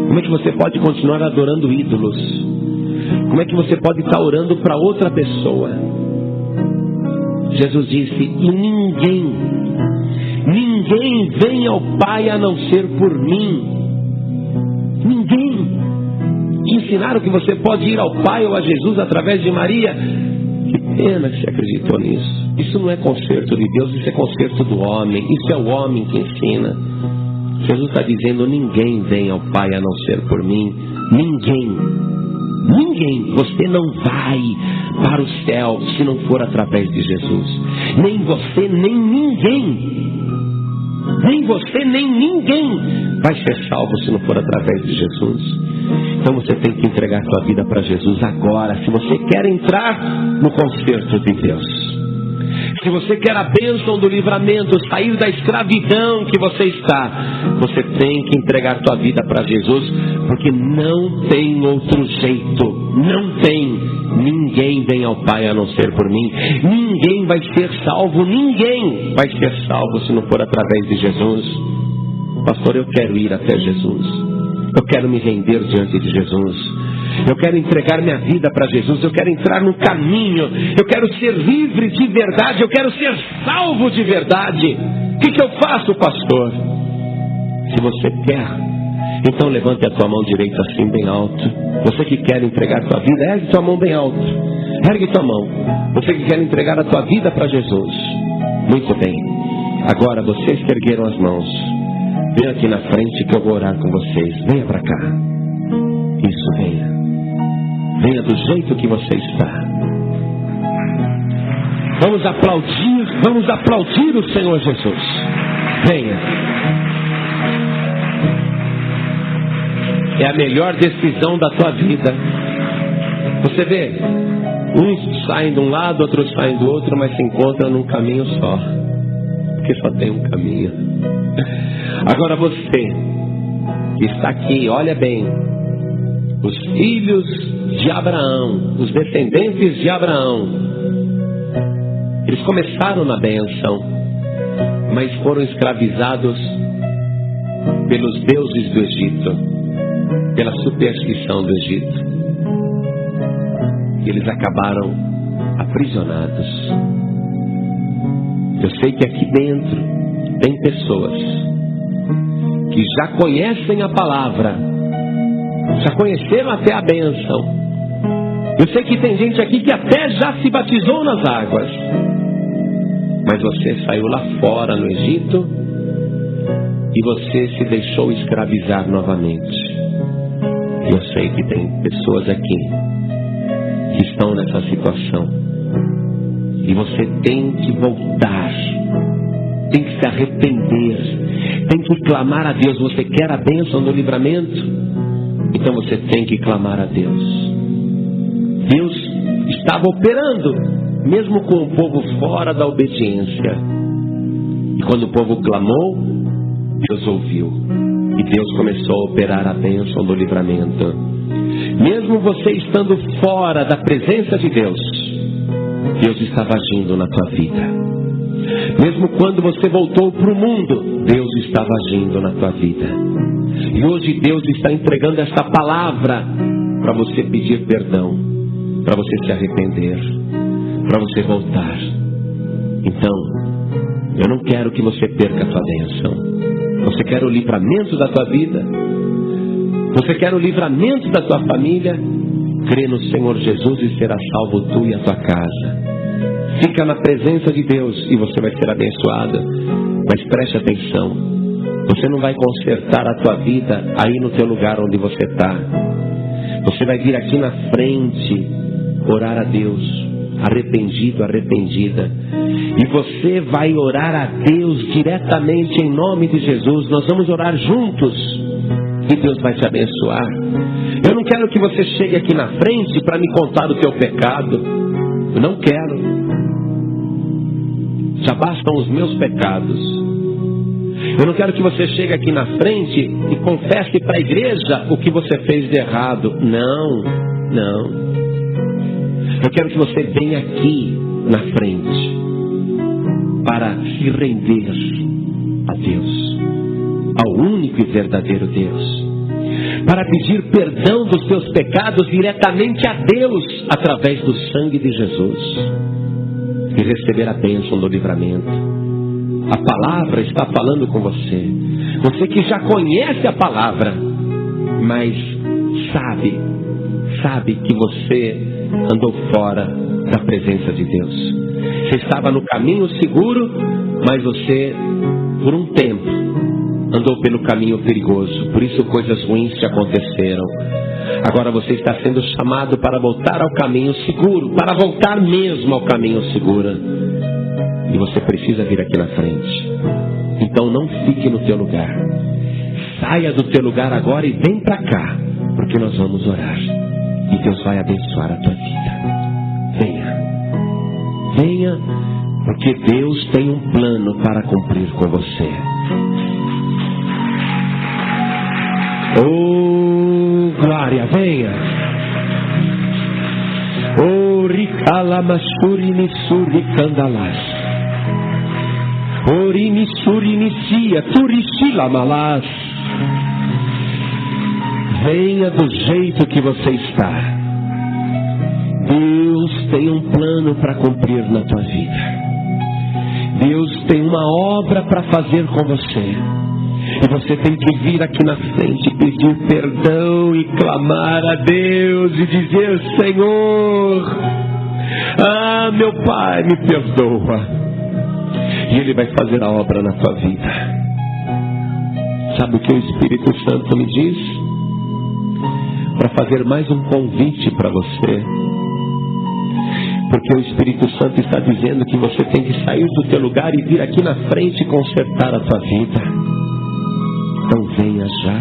Como é que você pode continuar adorando ídolos? Como é que você pode estar orando para outra pessoa? Jesus disse: e ninguém vem ao Pai a não ser por mim. Ninguém. Te ensinaram que você pode ir ao Pai ou a Jesus através de Maria? Que pena que você acreditou nisso. Isso não é conserto de Deus, isso é conserto do homem. Isso é o homem que ensina. Jesus está dizendo: ninguém vem ao Pai a não ser por mim. Ninguém. Ninguém. Você não vai para o céu se não for através de Jesus. Nem você, nem ninguém. Nem você, nem ninguém vai ser salvo se não for através de Jesus. Então você tem que entregar sua vida para Jesus agora, se você quer entrar no concerto de Deus. Se você quer a bênção do livramento, sair da escravidão que você está, você tem que entregar sua vida para Jesus, porque não tem outro jeito. Não tem. Ninguém vem ao Pai a não ser por mim. Ninguém vai ser salvo. Ninguém vai ser salvo se não for através de Jesus. Pastor, eu quero ir até Jesus. Eu quero me render diante de Jesus. Eu quero entregar minha vida para Jesus. Eu quero entrar no caminho. Eu quero ser livre de verdade. Eu quero ser salvo de verdade. O que eu faço, pastor? Se você quer, então levante a tua mão direita assim bem alto. Você que quer entregar a tua vida, ergue tua mão bem alto. Ergue tua mão. Você que quer entregar a tua vida para Jesus. Muito bem. Agora vocês que ergueram as mãos, venha aqui na frente que eu vou orar com vocês. Venha para cá. Isso, venha. Venha do jeito que você está. Vamos aplaudir o Senhor Jesus. Venha. É a melhor decisão da tua vida. Você vê, uns saem de um lado, outros saem do outro, mas se encontram num caminho só. Porque só tem um caminho. Agora você que está aqui, olha bem. Os filhos de Abraão, os descendentes de Abraão, eles começaram na bênção, mas foram escravizados pelos deuses do Egito, pela superstição do Egito. E eles acabaram aprisionados. Eu sei que aqui dentro tem pessoas que já conhecem a palavra, já conheceram até a bênção. Eu sei que tem gente aqui que até já se batizou nas águas, mas você saiu lá fora no Egito e você se deixou escravizar novamente. Eu sei que tem pessoas aqui que estão nessa situação e você tem que voltar, tem que se arrepender, tem que clamar a Deus. Você quer a bênção do livramento? Então você tem que clamar a Deus. Deus estava operando, mesmo com o povo fora da obediência. E quando o povo clamou, Deus ouviu. E Deus começou a operar a bênção do livramento. Mesmo você estando fora da presença de Deus, Deus estava agindo na tua vida. Mesmo quando você voltou para o mundo, Deus estava agindo na tua vida. E hoje Deus está entregando essa palavra para você pedir perdão, para você se arrepender, para você voltar. Então, eu não quero que você perca a tua bênção. Você quer o livramento da tua vida? Você quer o livramento da tua família? Crê no Senhor Jesus e será salvo tu e a tua casa. Fica na presença de Deus e você vai ser abençoado. Mas preste atenção. Você não vai consertar a tua vida aí no teu lugar onde você está. Você vai vir aqui na frente orar a Deus, arrependido, arrependida. E você vai orar a Deus diretamente em nome de Jesus. Nós vamos orar juntos e Deus vai te abençoar. Eu não quero que você chegue aqui na frente para me contar o teu pecado. Eu não quero. Já bastam os meus pecados. Eu não quero que você chegue aqui na frente e confesse para a igreja o que você fez de errado. Não, não. Eu quero que você venha aqui na frente para se render a Deus, ao único e verdadeiro Deus, para pedir perdão dos teus pecados diretamente a Deus através do sangue de Jesus e receber a bênção do livramento. A palavra está falando com você. Você que já conhece a palavra, mas sabe que você andou fora da presença de Deus. Você estava no caminho seguro, mas você, por um tempo, andou pelo caminho perigoso. Por isso coisas ruins te aconteceram. Agora você está sendo chamado para voltar ao caminho seguro, para voltar mesmo ao caminho seguro. E você precisa vir aqui na frente. Então não fique no teu lugar. Saia do teu lugar agora e vem para cá, porque nós vamos orar. E Deus vai abençoar a tua vida. Venha. Venha, porque Deus tem um plano para cumprir com você. Oh, glória, venha. Oh, ricalamasuri misuri candalas. Orimissuri inicia, turistila malás. Venha do jeito que você está. Deus tem um plano para cumprir na tua vida. Deus tem uma obra para fazer com você. E você tem que vir aqui na frente, pedir perdão e clamar a Deus e dizer: Senhor, meu Pai, me perdoa. E Ele vai fazer a obra na tua vida. Sabe o que o Espírito Santo me diz? Para fazer mais um convite para você. Porque o Espírito Santo está dizendo que você tem que sair do teu lugar e vir aqui na frente e consertar a tua vida. Então venha já.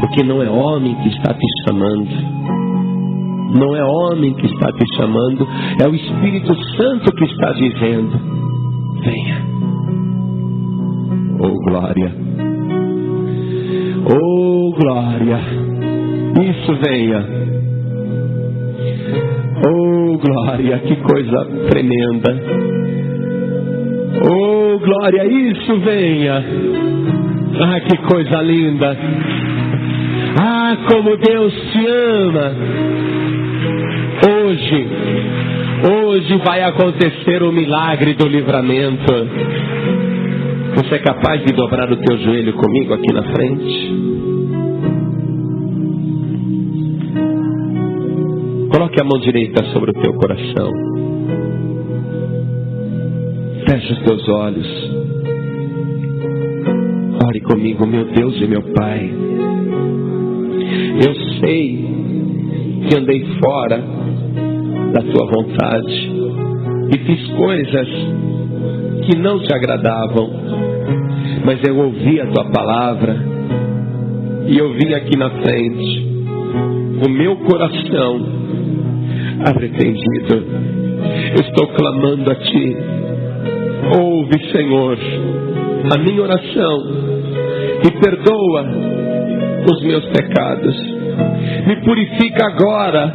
Porque não é homem que está te chamando. Não é homem que está te chamando. É o Espírito Santo que está dizendo: venha. Oh glória. Oh glória. Isso, venha. Oh glória, que coisa tremenda. Oh glória, isso, venha. Que coisa linda. Como Deus te ama. Hoje vai acontecer o milagre do livramento. Você é capaz de dobrar o teu joelho comigo aqui na frente? Coloque a mão direita sobre o teu coração. Feche os teus olhos. Ore comigo, meu Deus e meu Pai. Eu sei que andei fora da tua vontade e fiz coisas que não te agradavam, mas eu ouvi a tua palavra e eu vim aqui na frente, o meu coração arrependido. Estou clamando a ti. Ouve, Senhor, a minha oração e perdoa os meus pecados. Me purifica agora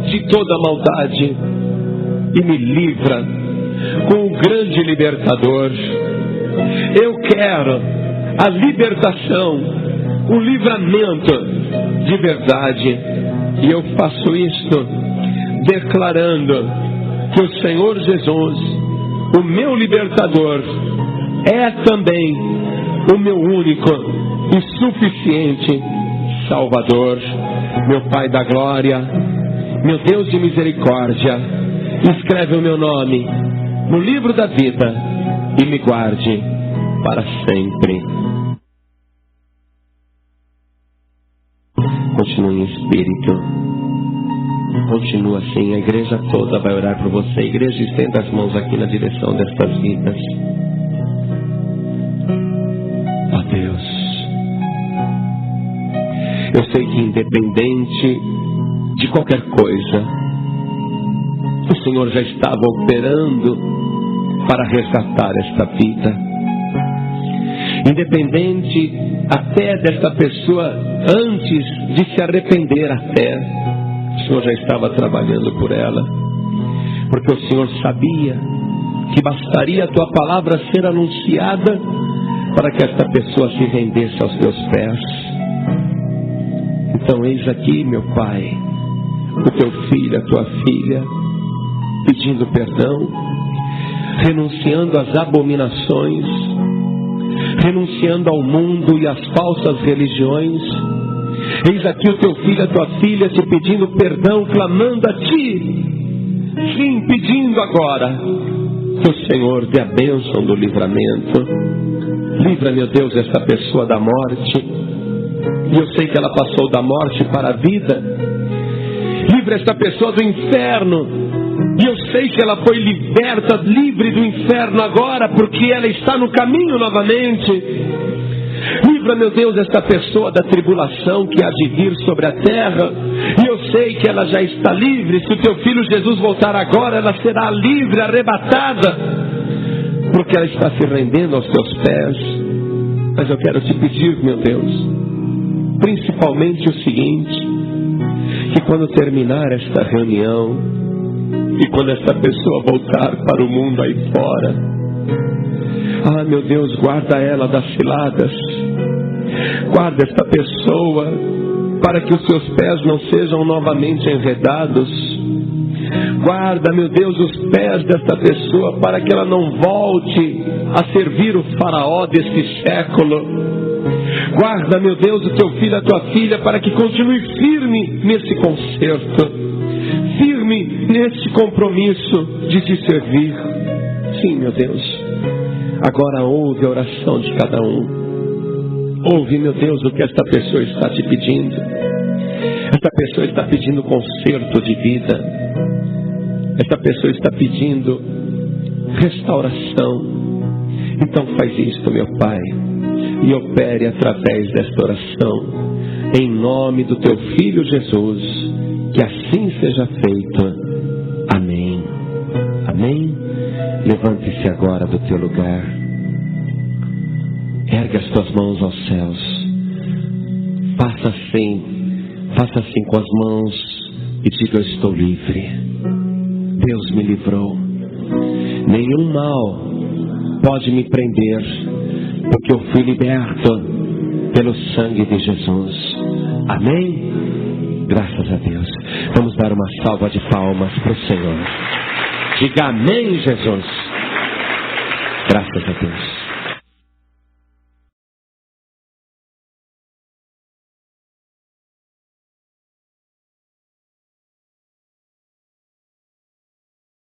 de toda maldade e me livra com o grande libertador. Eu quero a libertação, o livramento de verdade. E eu faço isto declarando que o Senhor Jesus, o meu libertador, é também o meu único e suficiente Salvador. Meu Pai da glória, meu Deus de misericórdia, escreve o meu nome no livro da vida e me guarde para sempre. Continue em espírito. Continua assim. A igreja toda vai orar por você. A igreja estenda as mãos aqui na direção destas vidas. Ó Deus, eu sei que independente de qualquer coisa, o Senhor já estava operando para resgatar esta vida. Independente até desta pessoa, antes de se arrepender até, o Senhor já estava trabalhando por ela. Porque o Senhor sabia que bastaria a tua palavra ser anunciada para que esta pessoa se rendesse aos teus pés. Então eis aqui, meu Pai, o teu filho, a tua filha, pedindo perdão, renunciando às abominações, renunciando ao mundo e às falsas religiões. Eis aqui o teu filho, a tua filha, te pedindo perdão, clamando a ti. Sim, pedindo agora que o Senhor dê a bênção do livramento. Livra, meu Deus, esta pessoa da morte. e eu sei que ela passou da morte para a vida. Livra esta pessoa do inferno, e eu sei que ela foi liberta, livre do inferno agora, porque ela está no caminho novamente. Livra, meu Deus, esta pessoa da tribulação que há de vir sobre a terra, e eu sei que ela já está livre. Se o teu filho Jesus voltar agora, ela será livre, arrebatada, porque ela está se rendendo aos teus pés. Mas eu quero te pedir, meu Deus, principalmente o seguinte: que quando terminar esta reunião, e quando esta pessoa voltar para o mundo aí fora, meu Deus, guarda ela das ciladas, guarda esta pessoa para que os seus pés não sejam novamente enredados. Guarda, meu Deus, os pés desta pessoa para que ela não volte a servir o faraó deste século. Guarda, meu Deus, o teu filho, a tua filha, para que continue firme nesse concerto, firme nesse compromisso de te servir. Sim, meu Deus, agora ouve a oração de cada um. Ouve, meu Deus, o que esta pessoa está te pedindo. Esta pessoa está pedindo conserto de vida. Esta pessoa está pedindo restauração. Então faz isto, meu Pai, e opere através desta oração, em nome do teu Filho Jesus, que assim seja feito. Amém. Amém. Levante-se agora do teu lugar, ergue as tuas mãos aos céus, faça assim com as mãos e diga: eu estou livre. Deus me livrou. Nenhum mal pode me prender, porque eu fui liberto pelo sangue de Jesus. Amém? Graças a Deus. Vamos dar uma salva de palmas para o Senhor. Diga amém, Jesus. Graças a Deus.